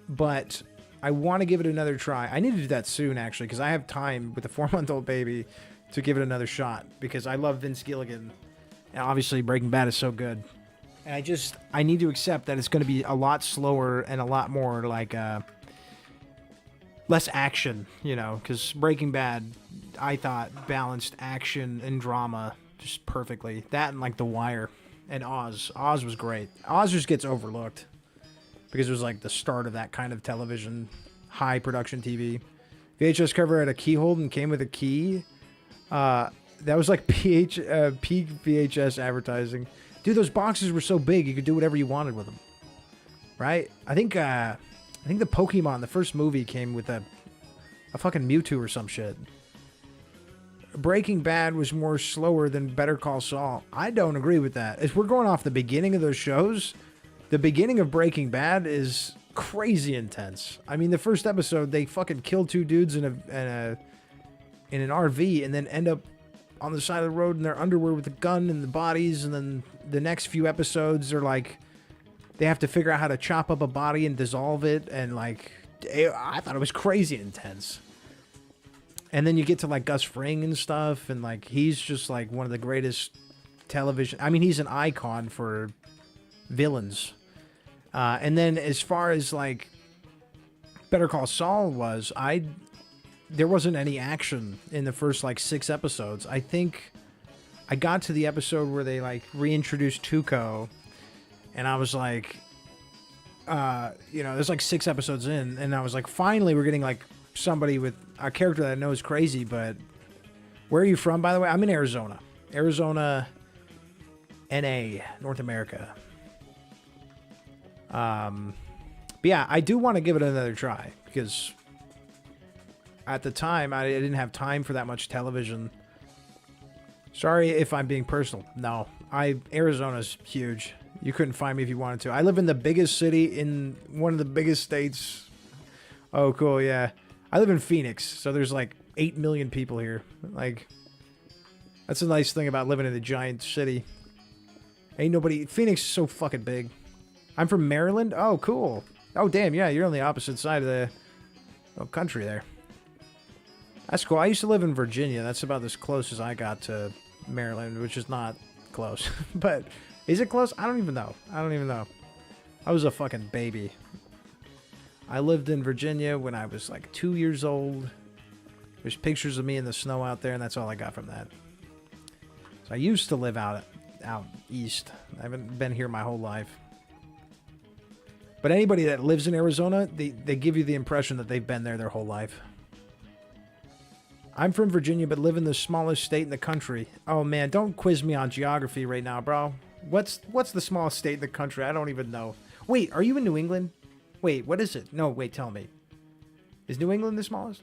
but I want to give it another try. I need to do that soon, actually, because I have time with a 4-month-old baby to give it another shot, because I love Vince Gilligan. And obviously, Breaking Bad is so good. And I need to accept that it's going to be a lot slower and a lot more like, less action, you know, because Breaking Bad, I thought, balanced action and drama just perfectly. That and like The Wire and Oz. Oz was great. Oz just gets overlooked because it was like the start of that kind of television, high production TV. VHS cover had a keyhole and came with a key. That was like peak VHS advertising. Dude, those boxes were so big you could do whatever you wanted with them. Right? I think the Pokemon, the first movie, came with a fucking Mewtwo or some shit. Breaking Bad was more slower than Better Call Saul. I don't agree with that. If we're going off the beginning of those shows, the beginning of Breaking Bad is crazy intense. I mean, the first episode, they fucking kill two dudes in an RV and then end up on the side of the road in their underwear with a gun and the bodies, and then the next few episodes are like they have to figure out how to chop up a body and dissolve it, and like I thought it was crazy intense. And then you get to like Gus Fring and stuff, and like he's just like one of the greatest television. I mean, he's an icon for villains. And then as far as like Better Call Saul was, there wasn't any action in the first like 6 episodes. I think I got to the episode where they like reintroduced Tuco, and I was like, there's like 6 episodes in, and I was like, finally we're getting like somebody with a character that I know is crazy. But where are you from, by the way? I'm in Arizona, NA, North America. But yeah, I do want to give it another try because at the time I didn't have time for that much television. Sorry if I'm being personal. No, Arizona's huge. You couldn't find me if you wanted to. I live in the biggest city in one of the biggest states. Oh, cool. Yeah. I live in Phoenix. So there's like 8 million people here. Like, that's a nice thing about living in a giant city. Phoenix is so fucking big. I'm from Maryland. Oh, cool. Oh, damn. Yeah, you're on the opposite side of the country there. That's cool. I used to live in Virginia. That's about as close as I got to Maryland, which is not close. But is it close? I don't even know. I was a fucking baby. I lived in Virginia when I was like 2 years old. There's pictures of me in the snow out there, and that's all I got from that. So I used to live out east. I haven't been here my whole life. But anybody that lives in Arizona, they give you the impression that they've been there their whole life. I'm from Virginia, but live in the smallest state in the country. Oh, man, don't quiz me on geography right now, bro. What's the smallest state in the country? I don't even know. Wait, are you in New England? Wait, what is it? No, wait, tell me. Is New England the smallest?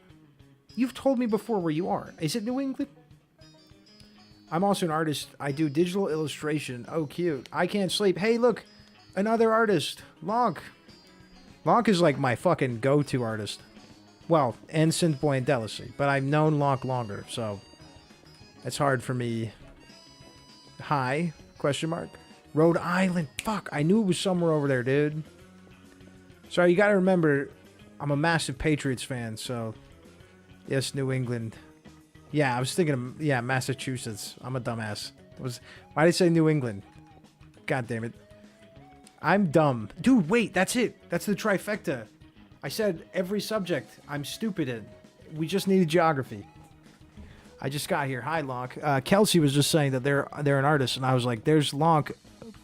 You've told me before where you are. Is it New England? I'm also an artist. I do digital illustration. Oh, cute. I can't sleep. Hey, look. Another artist. Lonk. Lonk is like my fucking go-to artist. Well, and Synthboy and Delicy. But I've known Lonk longer, so it's hard for me. Hi? Question mark. Rhode Island. Fuck, I knew it was somewhere over there, dude. Sorry, you gotta remember, I'm a massive Patriots fan, so yes, New England. Yeah, I was thinking of, Massachusetts. I'm a dumbass. Why did I say New England? God damn it. I'm dumb. Dude, wait, that's it. That's the trifecta. I said every subject I'm stupid in. We just needed geography. I just got here. Hi, Lonk. Kelsey was just saying that they're an artist, and I was like, there's Lonk,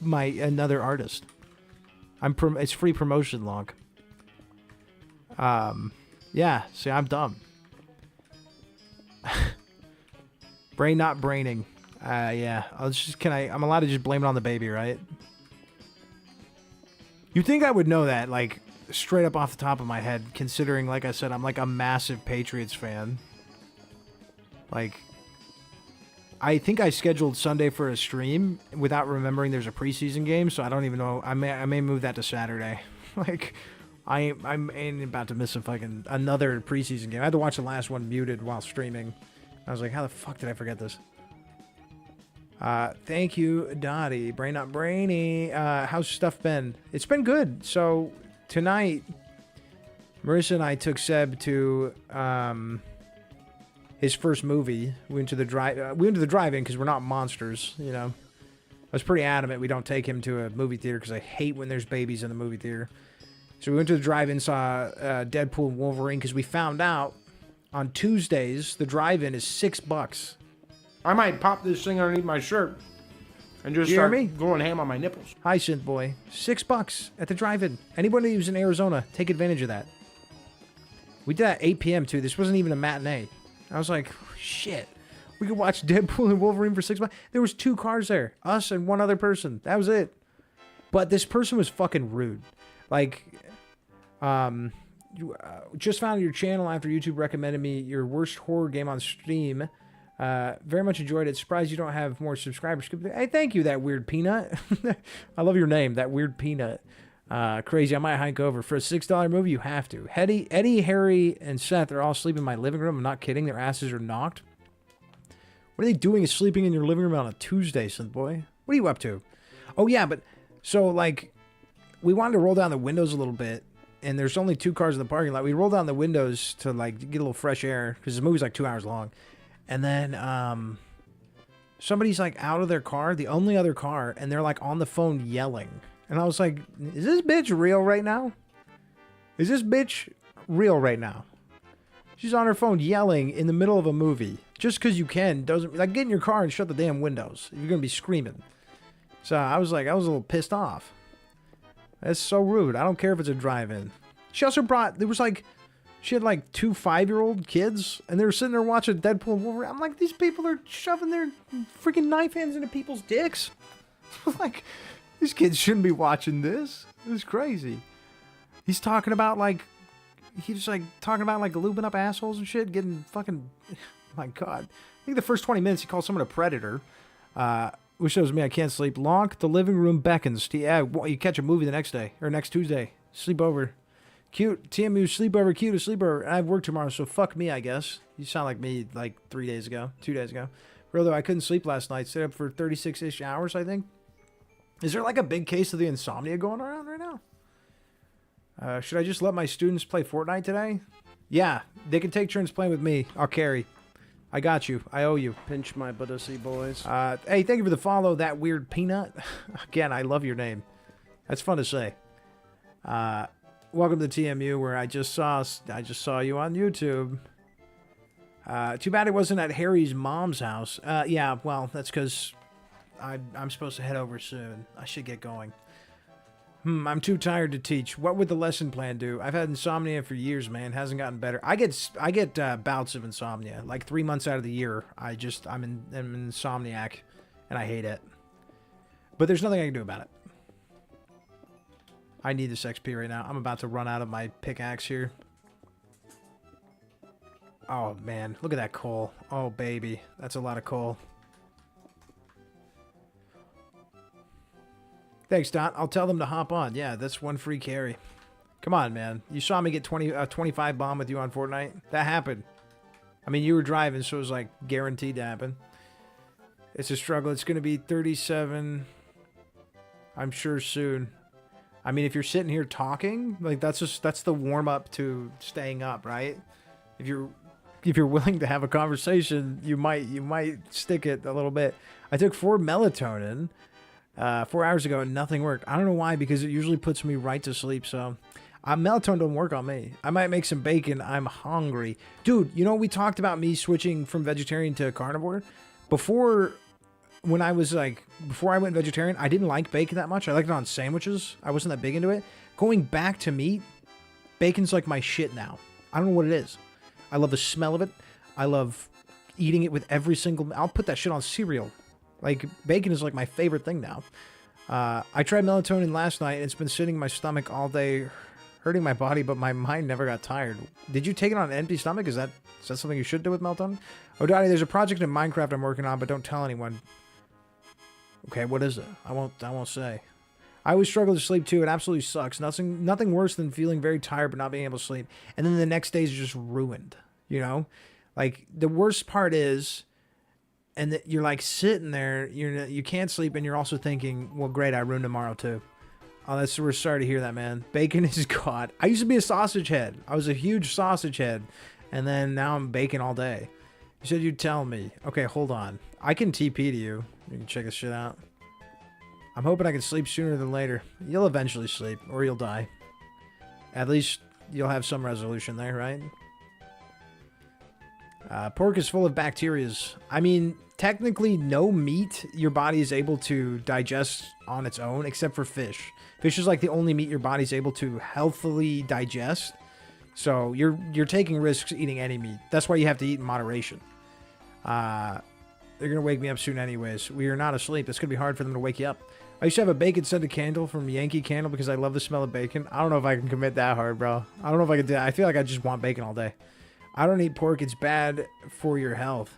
another artist. It's free promotion, Lonk. Yeah, see, I'm dumb. Brain not braining. Yeah. I'm allowed to just blame it on the baby, right? You'd think I would know that, like, straight up off the top of my head, considering, like I said, I'm like a massive Patriots fan. Like, I think I scheduled Sunday for a stream without remembering there's a preseason game, so I don't even know. I may move that to Saturday. Like, I'm about to miss another preseason game. I had to watch the last one muted while streaming. I was like, how the fuck did I forget this? Thank you, Dottie. Brain not brainy. How's stuff been? It's been good. So tonight, Marissa and I took Seb to his first movie. We went to the drive-in because we're not monsters, you know. I was pretty adamant we don't take him to a movie theater because I hate when there's babies in the movie theater. So we went to the drive-in, saw Deadpool and Wolverine, because we found out on Tuesdays the drive-in is $6. I might pop this thing underneath my shirt and just You hear start me? going ham on my nipples. Hi, Synth Boy. $6 at the drive-in. Anybody who's in Arizona, take advantage of that. We did that at 8 p.m. too. This wasn't even a matinee. I was like, shit. We could watch Deadpool and Wolverine for $6. There was 2 cars there. Us and one other person. That was it. But this person was fucking rude. Like, just found your channel after YouTube recommended me your worst horror game on Steam. Very much enjoyed it. Surprised you don't have more subscribers. Hey, thank you, that weird peanut. I love your name, that weird peanut. Crazy. I might hike over for a $6 movie. You have to. Eddie, Harry, and Seth are all sleeping in my living room. I'm not kidding. Their asses are knocked. What are they doing? Is sleeping in your living room on a Tuesday, Synth Boy? What are you up to? Oh yeah, but so like, we wanted to roll down the windows a little bit, and there's only 2 cars in the parking lot. We rolled down the windows to like get a little fresh air because the movie's like 2 hours long, and then somebody's like out of their car, the only other car, and they're like on the phone yelling. And I was like, is this bitch real right now? Is this bitch real right now? She's on her phone yelling in the middle of a movie. Just because you can doesn't, like, get in your car and shut the damn windows. You're going to be screaming. So I was a little pissed off. That's so rude. I don't care if it's a drive-in. She also brought, she had like 2 5-year-old kids, and they were sitting there watching Deadpool and Wolverine. I'm like, these people are shoving their freaking knife hands into people's dicks. Like, these kids shouldn't be watching this. This is crazy. He's talking about like lubing up assholes and shit, getting fucking, my God. I think the first 20 minutes he calls someone a predator, which shows me I can't sleep. Lonk, the living room beckons. Yeah, you catch a movie the next day, or next Tuesday. Sleep over. Cute. TMU, sleepover, cute, a sleepover. I have work tomorrow, so fuck me, I guess. You sound like me like 2 days ago. Real though, I couldn't sleep last night. Stayed up for 36-ish hours, I think. Is there like a big case of the insomnia going around right now? Should I just let my students play Fortnite today? Yeah, they can take turns playing with me. I'll carry. I got you. I owe you. Pinch my buttocity, boys. Hey, thank you for the follow, that weird peanut. Again, I love your name. That's fun to say. Welcome to TMU, where I just saw you on YouTube. Too bad it wasn't at Harry's mom's house. Yeah, well, that's because I'm supposed to head over soon. I should get going. I'm too tired to teach. What would the lesson plan do? I've had insomnia for years, man. Hasn't gotten better. I get bouts of insomnia. Like 3 months out of the year, I'm an insomniac, and I hate it. But there's nothing I can do about it. I need this XP right now. I'm about to run out of my pickaxe here. Oh, man. Look at that coal. Oh, baby. That's a lot of coal. Thanks, Dot. I'll tell them to hop on. Yeah, that's one free carry. Come on, man. You saw me get 25 bomb with you on Fortnite? That happened. I mean, you were driving, so it was like guaranteed to happen. It's a struggle. It's going to be 37, I'm sure, soon. I mean, if you're sitting here talking, like that's the warm up to staying up, right? If you're willing to have a conversation, you might stick it a little bit. I took 4 melatonin 4 hours ago and nothing worked. I don't know why, because it usually puts me right to sleep. So melatonin don't work on me. I might make some bacon. I'm hungry, dude. You know, we talked about me switching from vegetarian to carnivore before. When I was like, before I went vegetarian, I didn't like bacon that much. I liked it on sandwiches. I wasn't that big into it. Going back to meat, bacon's like my shit now. I don't know what it is. I love the smell of it. I love eating it with every single... I'll put that shit on cereal. Like, bacon is like my favorite thing now. I tried melatonin last night, and it's been sitting in my stomach all day, hurting my body, but my mind never got tired. Did you take it on an empty stomach? Is that something you should do with melatonin? Oh, Dottie, there's a project in Minecraft I'm working on, but don't tell anyone. Okay, what is it? I won't say. I always struggle to sleep too. It absolutely sucks. Nothing worse than feeling very tired but not being able to sleep. And then the next day is just ruined, you know? Like, the worst part is, and that you're like sitting there, you can't sleep, and you're also thinking, well, great, I ruined tomorrow too. Oh, we're sorry to hear that, man. Bacon is God. I used to be a sausage head. I was a huge sausage head, and then now I'm bacon all day. You said you'd tell me. Okay, hold on. I can TP to you. You can check this shit out. I'm hoping I can sleep sooner than later. You'll eventually sleep, or you'll die. At least you'll have some resolution there, right? Pork is full of bacterias. I mean, technically, no meat your body is able to digest on its own, except for fish. Fish is like the only meat your body's able to healthily digest. So you're taking risks eating any meat. That's why you have to eat in moderation. They're gonna wake me up soon, anyways. We are not asleep. It's gonna be hard for them to wake you up. I used to have a bacon scented candle from Yankee Candle because I love the smell of bacon. I don't know if I can commit that hard, bro. I don't know if I can do that. I feel like I just want bacon all day. I don't eat pork. It's bad for your health.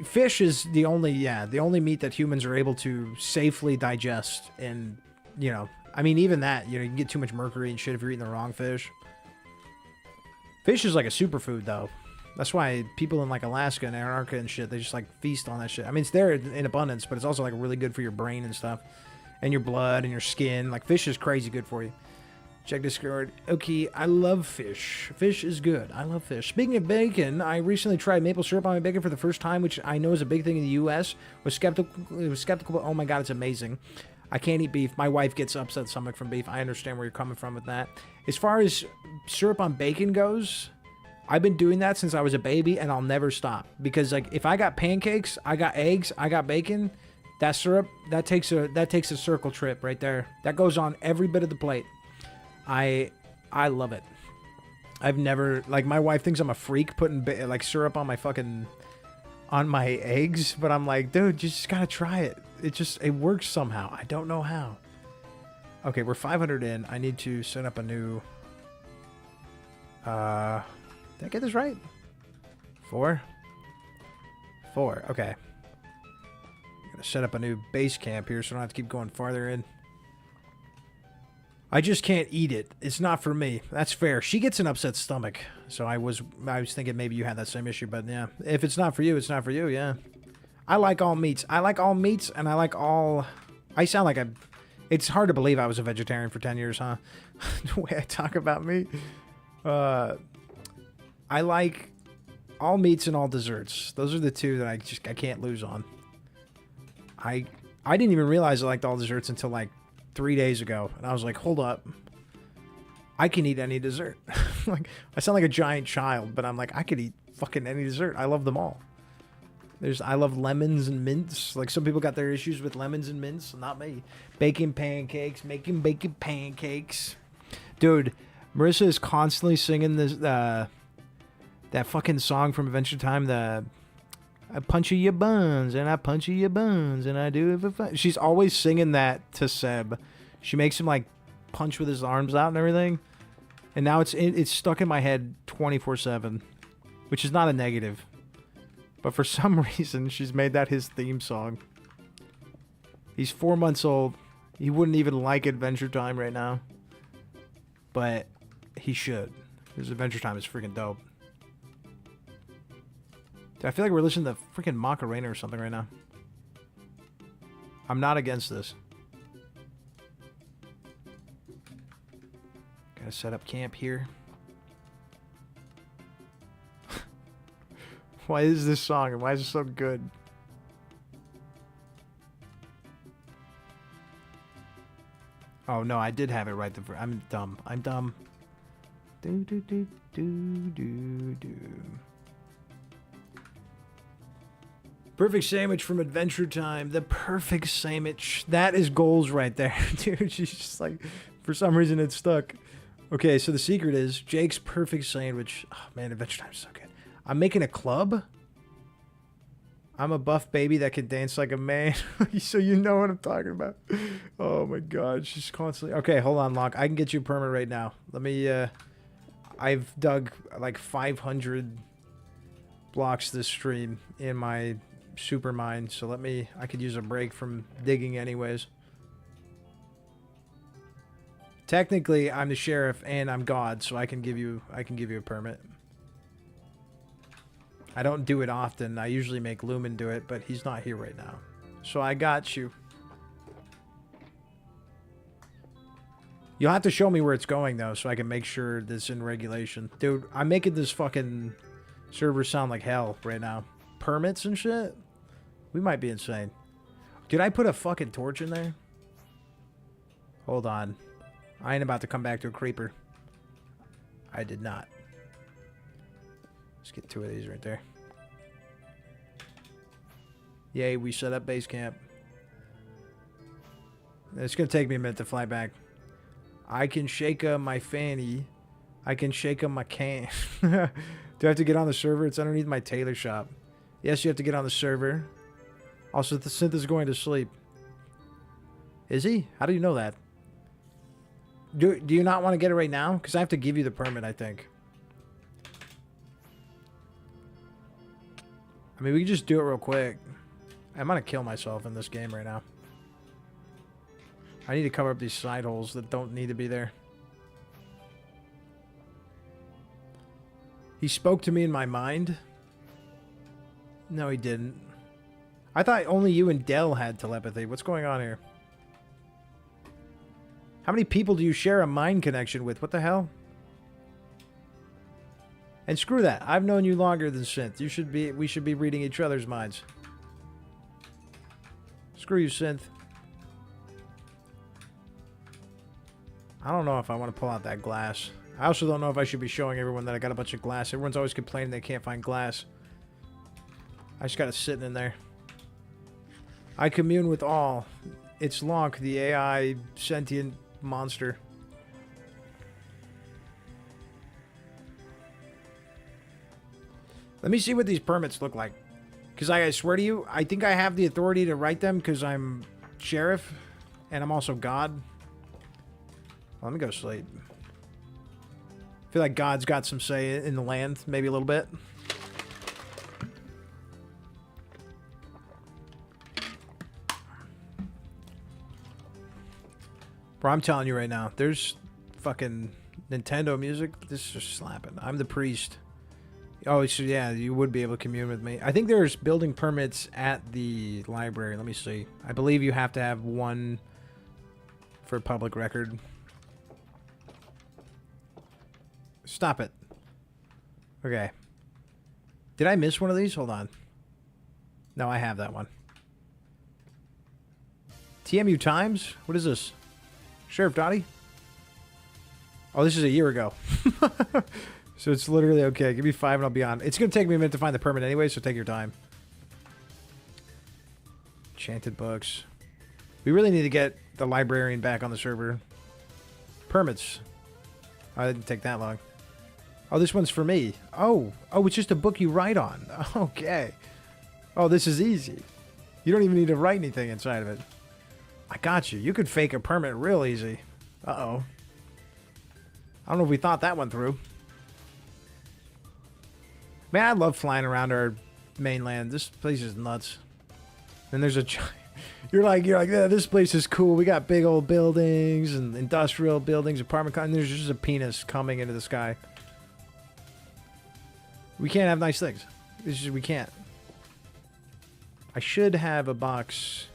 Fish is the only meat that humans are able to safely digest. And, you know, I mean, even that, you know, you can get too much mercury and shit if you're eating the wrong fish. Fish is like a superfood, though. That's why people in, like, Alaska and Antarctica and shit, they just, like, feast on that shit. I mean, it's there in abundance, but it's also, like, really good for your brain and stuff. And your blood and your skin. Like, fish is crazy good for you. Check Discord. Okay, I love fish. Fish is good. I love fish. Speaking of bacon, I recently tried maple syrup on my bacon for the first time, which I know is a big thing in the U.S. Was skeptical, but oh my god, it's amazing. I can't eat beef. My wife gets upset stomach from beef. I understand where you're coming from with that. As far as syrup on bacon goes, I've been doing that since I was a baby, and I'll never stop. Because, like, if I got pancakes, I got eggs, I got bacon, that syrup, that takes a circle trip right there. That goes on every bit of the plate. I love it. I've never, like, my wife thinks I'm a freak putting like syrup on my eggs, but I'm like, dude, you just gotta try it. It works somehow. I don't know how. Okay, we're 500 in. I need to set up a new, did I get this right? 4, okay. Gotta set up a new base camp here so I don't have to keep going farther in. I just can't eat it. It's not for me. That's fair. She gets an upset stomach. So I was thinking maybe you had that same issue, but yeah. If it's not for you, it's not for you, yeah. I like all meats. I like all meats, and I like all... I sound like a... It's hard to believe I was a vegetarian for 10 years, huh? The way I talk about me. I like all meats and all desserts. Those are the two that I can't lose on. I didn't even realize I liked all desserts until, like, 3 days ago, and I was like, hold up, I can eat any dessert. Like, I sound like a giant child, but I'm like, I could eat fucking any dessert. I love them all. I love lemons and mints. Like, some people got their issues with lemons and mints, not me. Bacon pancakes, making bacon pancakes. Dude, Marissa is constantly singing this that fucking song from Adventure Time, I punch you your buns, and I punch you your buns, and I do it for fun. She's always singing that to Seb. She makes him, like, punch with his arms out and everything. And now it's stuck in my head 24/7, which is not a negative. But for some reason, she's made that his theme song. He's 4 months old. He wouldn't even like Adventure Time right now. But he should. Because Adventure Time is freaking dope. I feel like we're listening to freaking Macarena or something right now. I'm not against this. Gotta set up camp here. Why is this song and why is it so good? Oh no, I did have it right. I'm dumb. I'm dumb. Do do do do do do. Perfect sandwich from Adventure Time. The perfect sandwich. That is goals right there. Dude, she's just like, for some reason it's stuck. Okay, so the secret is Jake's perfect sandwich. Oh man, Adventure Time is so good. I'm making a club. I'm a buff baby that can dance like a man. So you know what I'm talking about. Oh my god, she's constantly... Okay, hold on, Locke. I can get you a permit right now. Let me, I've dug like 500 blocks this stream in my super mine, so I could use a break from digging anyways. Technically, I'm the sheriff and I'm God, so I can give you a permit. I don't do it often. I usually make Lumen do it, but he's not here right now. So I got you. You'll have to show me where it's going, though, so I can make sure that's in regulation. Dude, I'm making this fucking server sound like hell right now. Permits and shit? We might be insane. Did I put a fucking torch in there? Hold on. I ain't about to come back to a creeper. I did not. Let's get 2 of these right there. Yay, we set up base camp. It's going to take me a minute to fly back. I can shake up my fanny. I can shake up my can. Do I have to get on the server? It's underneath my tailor shop. Yes, you have to get on the server. Also, the synth is going to sleep. Is he? How do you know that? Do you not want to get it right now? Because I have to give you the permit, I think. I mean, we can just do it real quick. I'm going to kill myself in this game right now. I need to cover up these side holes that don't need to be there. He spoke to me in my mind. No, he didn't. I thought only you and Dell had telepathy. What's going on here? How many people do you share a mind connection with? What the hell? And screw that. I've known you longer than Synth. We should be reading each other's minds. Screw you, Synth. I don't know if I want to pull out that glass. I also don't know if I should be showing everyone that I got a bunch of glass. Everyone's always complaining they can't find glass. I just got it sitting in there. I commune with all. It's Lonk, the AI sentient monster. Let me see what these permits look like. Because I swear to you, I think I have the authority to write them because I'm sheriff and I'm also God. Let me go sleep. I feel like God's got some say in the land, maybe a little bit. Bro, I'm telling you right now, there's fucking Nintendo music. This is just slapping. I'm the priest. Oh, so yeah, you would be able to commune with me. I think there's building permits at the library. Let me see. I believe you have to have one for public record. Stop it. Okay. Did I miss one of these? Hold on. No, I have that one. TMU Times? What is this? Sheriff Dottie? Oh, this is a year ago. So it's literally okay. Give me 5 and I'll be on. It's going to take me a minute to find the permit anyway, so take your time. Enchanted books. We really need to get the librarian back on the server. Permits. Oh, it didn't take that long. Oh, this one's for me. Oh, it's just a book you write on. Okay. Oh, this is easy. You don't even need to write anything inside of it. I got you. You could fake a permit real easy. Uh-oh. I don't know if we thought that one through. Man, I love flying around our mainland. This place is nuts. And there's a... You're like, yeah, this place is cool. We got big old buildings and industrial buildings, apartment... And there's just a penis coming into the sky. We can't have nice things. It's just, we can't. I should have a box...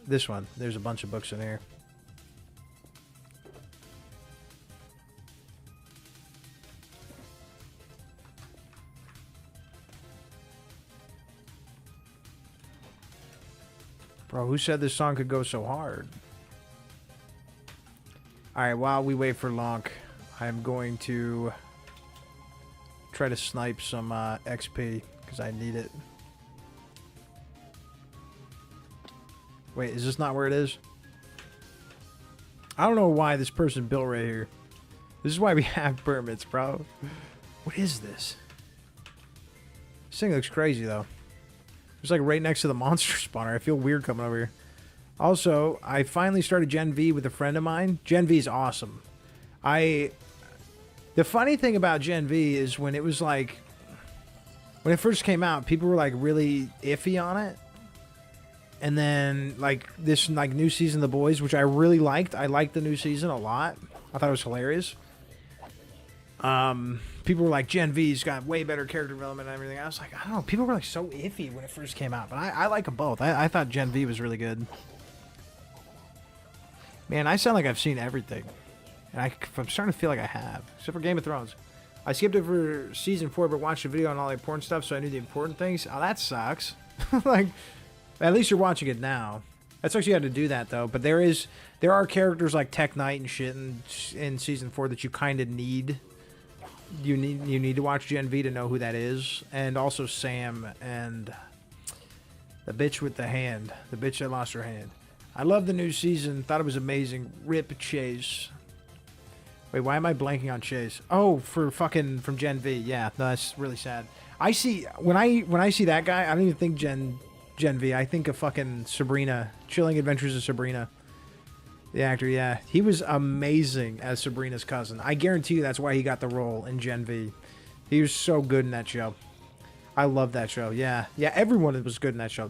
This one. There's a bunch of books in here. Bro, who said this song could go so hard? Alright, while we wait for Lonk, I'm going to try to snipe some XP, because I need it. Wait, is this not where it is? I don't know why this person built right here. This is why we have permits, bro. What is this? This thing looks crazy, though. It's like right next to the monster spawner. I feel weird coming over here. Also, I finally started Gen V with a friend of mine. Gen V is awesome. The funny thing about Gen V is when it was like... When it first came out, people were like really iffy on it. And then like this like new season of The Boys, which I really liked. I liked the new season a lot. I thought it was hilarious. People were like, Gen V's got way better character development and everything. I was like, I don't know. People were like so iffy when it first came out. But I like them both. I thought Gen V was really good. Man, I sound like I've seen everything. And I'm starting to feel like I have. Except for Game of Thrones. I skipped it for season 4, but watched a video on all the important stuff, so I knew the important things. Oh, that sucks. Like, at least you're watching it now. That's actually had to do that though. But there are characters like Tech Knight and shit in season 4 that you kind of need. You need to watch Gen V to know who that is, and also Sam and the bitch with the hand, the bitch that lost her hand. I love the new season. Thought it was amazing. Rip Chase. Wait, why am I blanking on Chase? Oh, for fucking from Gen V. Yeah, no, that's really sad. I see when I see that guy, I don't even think Gen V. I think of fucking Sabrina, Chilling Adventures of Sabrina. The actor, yeah. He was amazing as Sabrina's cousin. I guarantee you that's why he got the role in Gen V. He was so good in that show. I love that show. Yeah. Yeah, everyone was good in that show.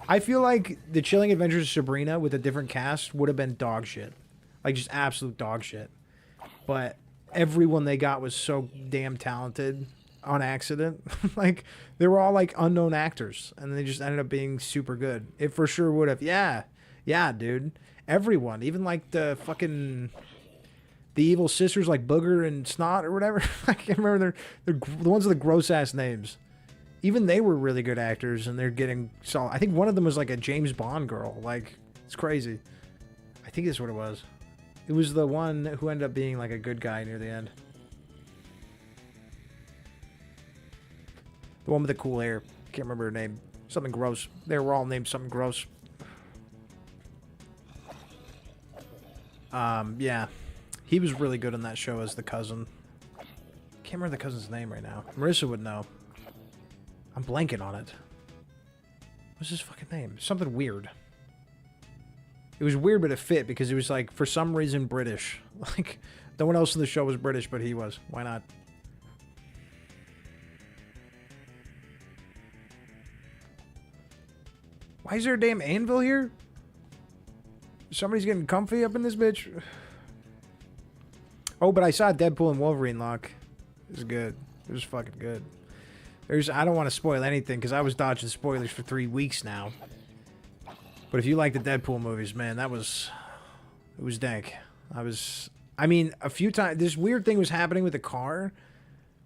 I feel like the Chilling Adventures of Sabrina with a different cast would have been dog shit. Like, just absolute dog shit. But everyone they got was so damn talented on accident. Like, they were all, like, unknown actors. And they just ended up being super good. It for sure would have. Yeah. Yeah, dude. Everyone, even like the fucking the evil sisters, like Booger and Snot or whatever. I can't remember they're the ones with the gross ass names. Even they were really good actors, and they're getting solid. I think one of them was like a James Bond girl. Like, it's crazy. I think that's what it was. It was the one who ended up being like a good guy near the end. The one with the cool hair. Can't remember her name. Something gross. They were all named something gross. Yeah, he was really good on that show as the cousin. Can't remember the cousin's name right now. Marissa would know. I'm blanking on it. What's his fucking name? Something weird. It was weird, but it fit because he was like, for some reason, British. Like, no one else in the show was British, but he was. Why not? Why is there a damn anvil here? Somebody's getting comfy up in this bitch. Oh, but I saw Deadpool and Wolverine lock. It was good. It was fucking good. I don't want to spoil anything because I was dodging spoilers for 3 weeks now. But if you like the Deadpool movies, man, it was dank. I mean, a few times, this weird thing was happening with the car,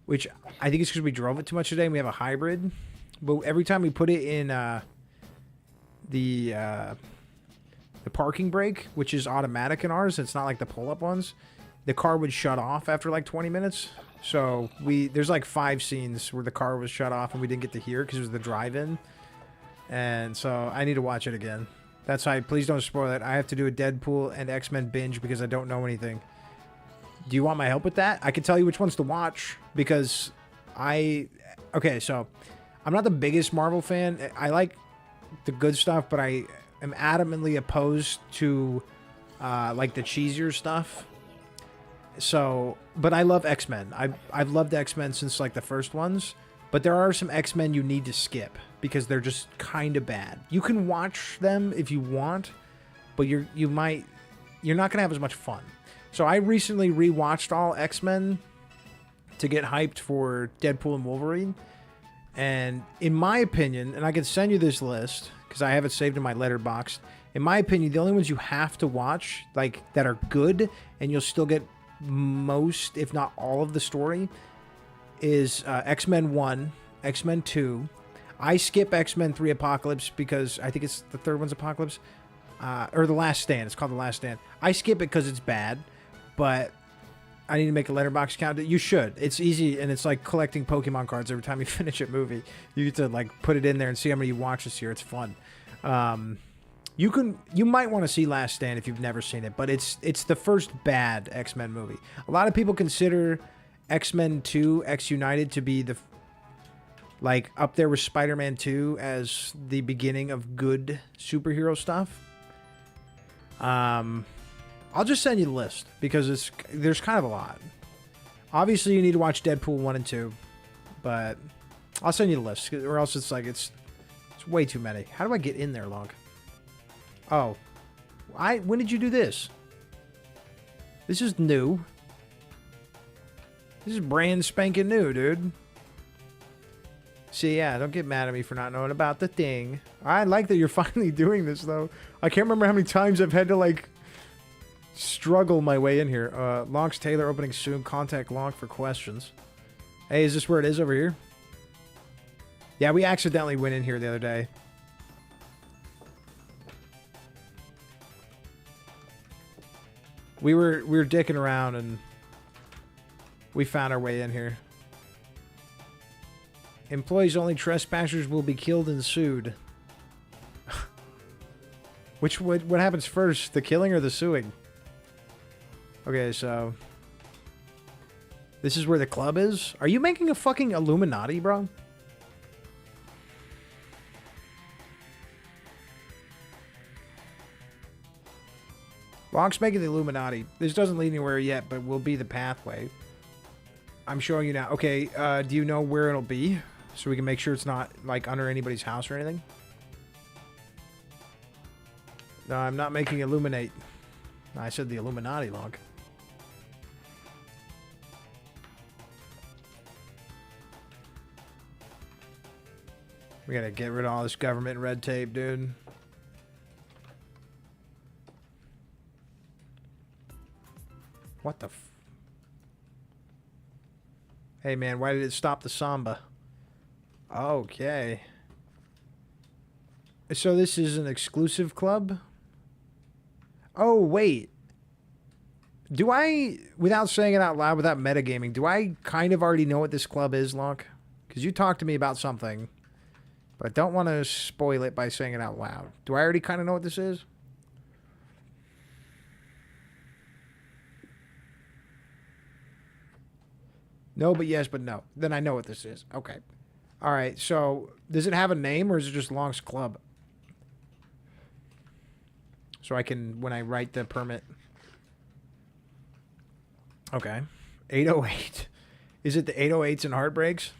which I think it's because we drove it too much today and we have a hybrid. But every time we put it in the parking brake, which is automatic in ours, it's not like the pull-up ones, the car would shut off after like 20 minutes. So there's like 5 scenes where the car was shut off and we didn't get to hear it because it was the drive-in. And so I need to watch it again. That's why, please don't spoil it. I have to do a Deadpool and X-Men binge because I don't know anything. Do you want my help with that? I can tell you which ones to watch because okay, so I'm not the biggest Marvel fan. I like the good stuff, but I am adamantly opposed to like the cheesier stuff. So, but I love X-Men. I've loved X-Men since like the first ones, but there are some X-Men you need to skip because they're just kind of bad. You can watch them if you want, but you're not gonna have as much fun. So I recently rewatched all X-Men to get hyped for Deadpool and Wolverine, and in my opinion, and I can send you this list because I have it saved in my letterbox. In my opinion, the only ones you have to watch, like, that are good and you'll still get most, if not all of the story, is X-Men 1, X-Men 2. I skip X-Men 3 Apocalypse because I think it's the third one's Apocalypse. Or The Last Stand. It's called The Last Stand. I skip it because it's bad, but I need to make a letterbox count. You should. It's easy, and it's like collecting Pokemon cards every time you finish a movie. You get to like put it in there and see how many you watch this year. It's fun. You might want to see Last Stand if you've never seen it, but it's the first bad X-Men movie. A lot of people consider X-Men 2 X United to be the like up there with Spider-Man 2 as the beginning of good superhero stuff. I'll just send you the list because there's kind of a lot. Obviously, you need to watch Deadpool 1 and 2, but I'll send you the list or else it's like it's way too many. How do I get in there, Log? Oh, when did you do this? This is new. This is brand spanking new, dude. See, yeah, don't get mad at me for not knowing about the thing. I like that you're finally doing this, though. I can't remember how many times I've had to, like, struggle my way in here. Lonks Taylor opening soon. Contact Lonk for questions. Hey, is this where it is over here? Yeah, we accidentally went in here the other day. We were dicking around and we found our way in here. Employees only, trespassers will be killed and sued. What happens first, the killing or the suing? Okay, so this is where the club is? Are you making a fucking Illuminati, bro? Lonk's making the Illuminati. This doesn't lead anywhere yet, but will be the pathway. I'm showing you now. Okay, do you know where it'll be? So we can make sure it's not, like, under anybody's house or anything? No, I'm not making Illuminate. I said the Illuminati, Lonk. We gotta get rid of all this government red tape, dude. What the f... Hey, man, why did it stop the samba? Okay. So this is an exclusive club? Oh, wait. Do I, without saying it out loud, without metagaming, do I kind of already know what this club is, Lonk? Because you talked to me about something, but I don't want to spoil it by saying it out loud. Do I already kind of know what this is? No, but yes, but no. Then I know what this is. Okay. All right, so does it have a name or is it just Long's Club? So I can, when I write the permit. Okay. 808. Is it the 808s and Heartbreaks?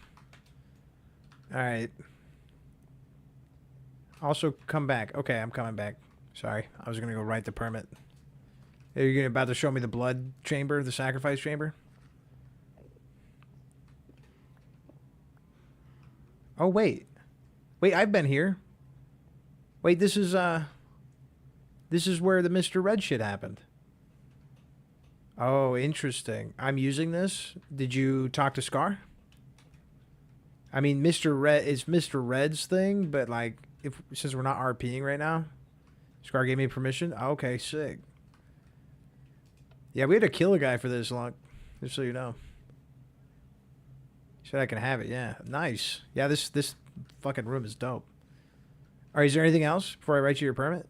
All right. Also, come back. Okay, I'm coming back. Sorry, I was going to go write the permit. Are you about to show me the blood chamber, the sacrifice chamber? Oh, wait. Wait, I've been here. Wait, this is where the Mr. Red shit happened. Oh, interesting. I'm using this. Did you talk to Scar? I mean, Mr. Red is Mr. Red's thing, but like, since we're not RPing right now, Scar gave me permission. Oh, okay, sick. Yeah, we had to kill a guy for this, Long. Just so you know. Said I can have it. Yeah, nice. Yeah, this fucking room is dope. All right, is there anything else before I write you your permit?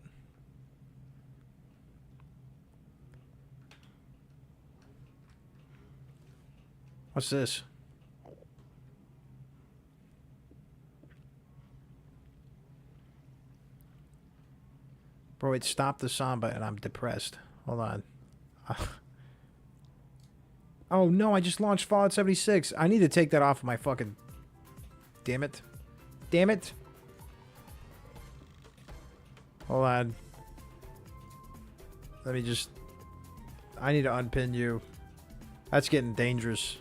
What's this? Bro, it stopped the samba and I'm depressed. Hold on. Oh no, I just launched Fallout 76. I need to take that off of my fucking... Damn it. Damn it. Hold on. Let me just... I need to unpin you. That's getting dangerous.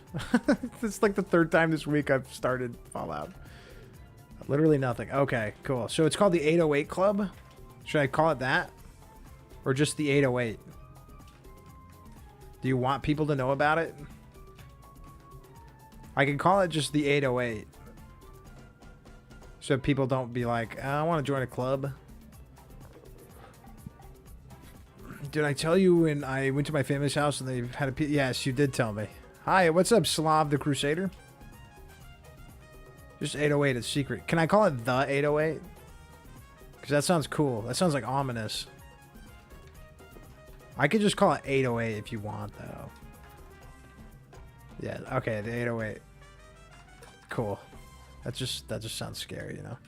It's like the third time this week I've started Fallout. Literally nothing. Okay, cool. So it's called the 808 Club? Should I call it that? Or just the 808? Do you want people to know about it? I can call it just the 808. So people don't be like, I want to join a club. Did I tell you when I went to my family's house and they had a... Yes, you did tell me. Hi, what's up, Slav the Crusader? Just 808, it's secret. Can I call it the 808? Because that sounds cool. That sounds like ominous. I could just call it 808 if you want, though. Yeah, okay, the 808. Cool. That just sounds scary, you know?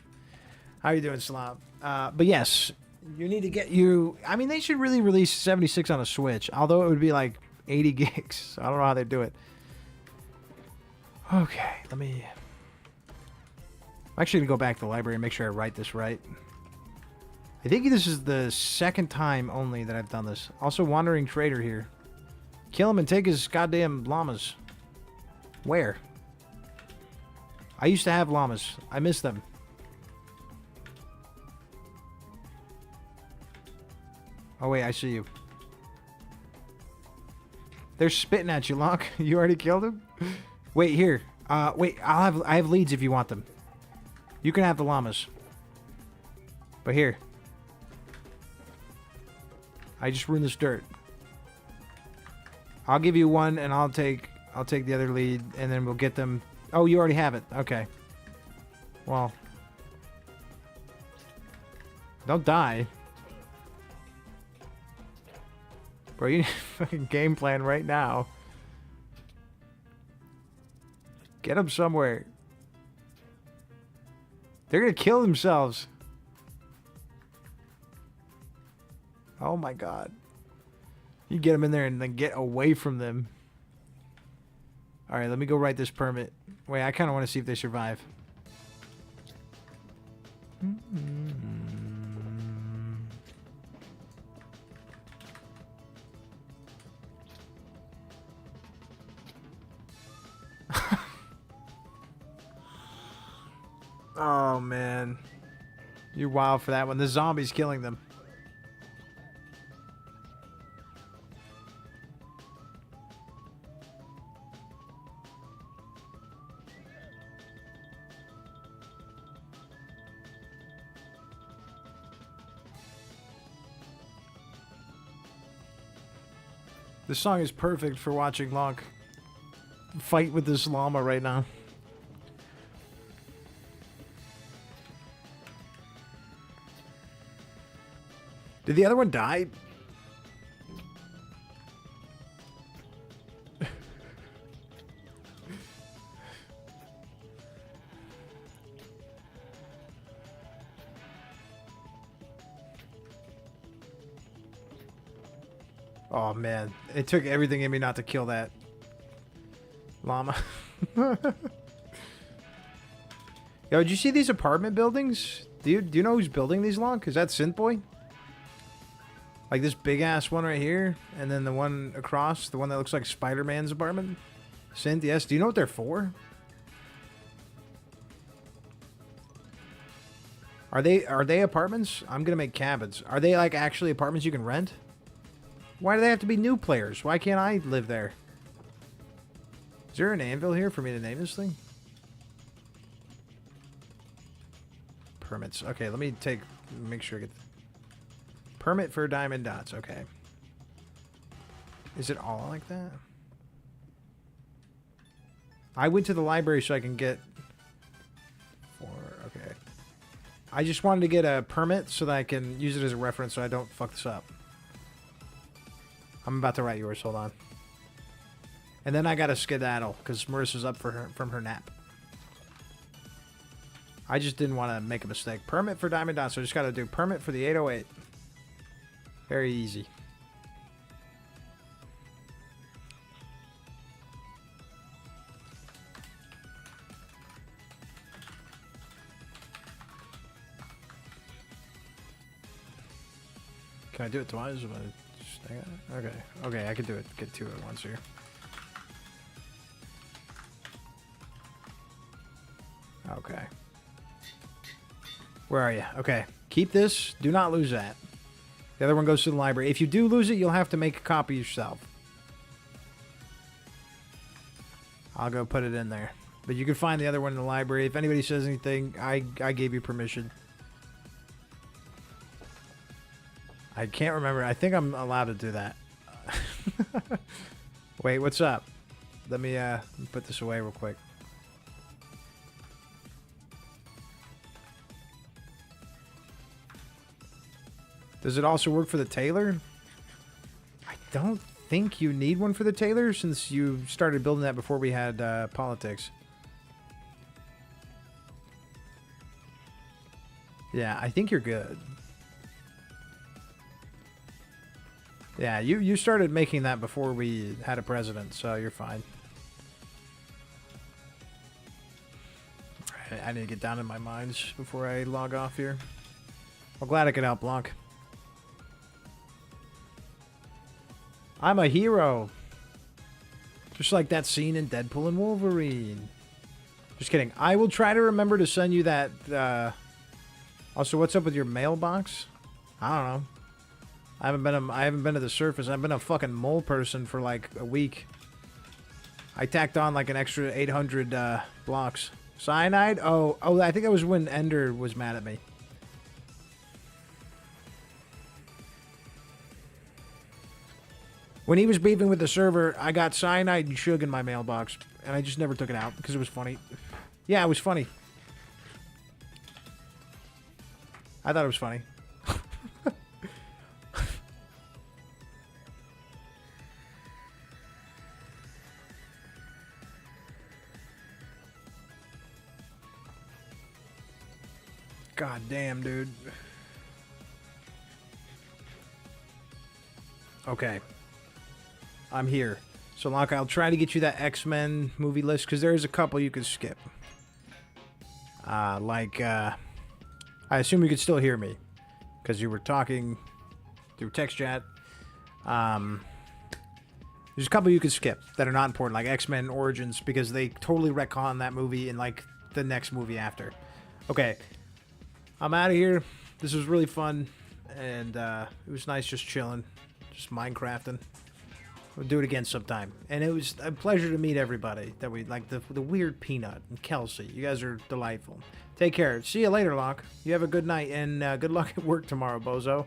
How you doing, Slav? But yes... You need to get you... I mean, they should really release 76 on a Switch. Although it would be like 80 gigs. I don't know how they do it. Okay, let me... I'm actually going to go back to the library and make sure I write this right. I think this is the second time only that I've done this. Also, Wandering Trader here. Kill him and take his goddamn llamas. Where? I used to have llamas. I miss them. Oh wait, I see you. They're spitting at you, Locke. You already killed him? Wait, here. Wait, I have leads if you want them. You can have the llamas. But here. I just ruined this dirt. I'll give you one, and I'll take the other lead, and then we'll get them. Oh, you already have it. Okay. Well, don't die, bro. You need a fucking game plan right now. Get them somewhere. They're gonna kill themselves. Oh my god. You get them in there and then get away from them. Alright, let me go write this permit. Wait, I kind of want to see if they survive. Oh, man. You're wild for that one. The zombie's killing them. This song is perfect for watching Lonk fight with this llama right now. Did the other one die? Oh man, it took everything in me not to kill that llama. Yo, did you see these apartment buildings? Do you know who's building these, Lonk? Is that Synthboy? Like this big ass one right here, and then the one across, the one that looks like Spider-Man's apartment. Synth, yes. Do you know what they're for? Are they apartments? I'm gonna make cabins. Are they like actually apartments you can rent? Why do they have to be new players? Why can't I live there? Is there an anvil here for me to name this thing? Permits. Okay, let me make sure I get permit for diamond dots. Okay. Is it all like that? I went to the library so I can get okay. I just wanted to get a permit so that I can use it as a reference so I don't fuck this up. I'm about to write yours. Hold on. And then I got to skedaddle because Marissa's up from her nap. I just didn't want to make a mistake. Permit for diamond dots. So I just got to do permit for the 808. Very easy. Can I do it twice? Okay. Okay, I can do it. Get two at once here. Okay. Where are you? Okay. Keep this. Do not lose that. The other one goes to the library. If you do lose it, you'll have to make a copy yourself. I'll go put it in there. But you can find the other one in the library. If anybody says anything, I gave you permission. I can't remember. I think I'm allowed to do that. Wait, what's up? Let me put this away real quick. Does it also work for the tailor? I don't think you need one for the tailor since you started building that before we had politics. Yeah, I think you're good. Yeah, you started making that before we had a president, so you're fine. I need to get down in my mines before I log off here. Well, glad I could help, Blanc. I'm a hero. Just like that scene in Deadpool and Wolverine. Just kidding. I will try to remember to send you that. Also, what's up with your mailbox? I don't know. I haven't been to the surface. I've been a fucking mole person for like a week. I tacked on like an extra 800 blocks. Cyanide? Oh, I think that was when Ender was mad at me. When he was beefing with the server, I got cyanide and sugar in my mailbox, and I just never took it out because it was funny. Yeah, it was funny. I thought it was funny. God damn, dude. Okay. I'm here. So, Locke, I'll try to get you that X-Men movie list, because there's a couple you could skip. I assume you could still hear me, because you were talking through text chat. There's a couple you could skip that are not important, like X-Men Origins, because they totally retcon that movie in, like, the next movie after. Okay. I'm out of here. This was really fun, and it was nice just chilling, just Minecrafting. We'll do it again sometime. And it was a pleasure to meet everybody that we like, the weird Peanut and Kelsey. You guys are delightful. Take care. See you later, Locke. You have a good night, and good luck at work tomorrow, bozo.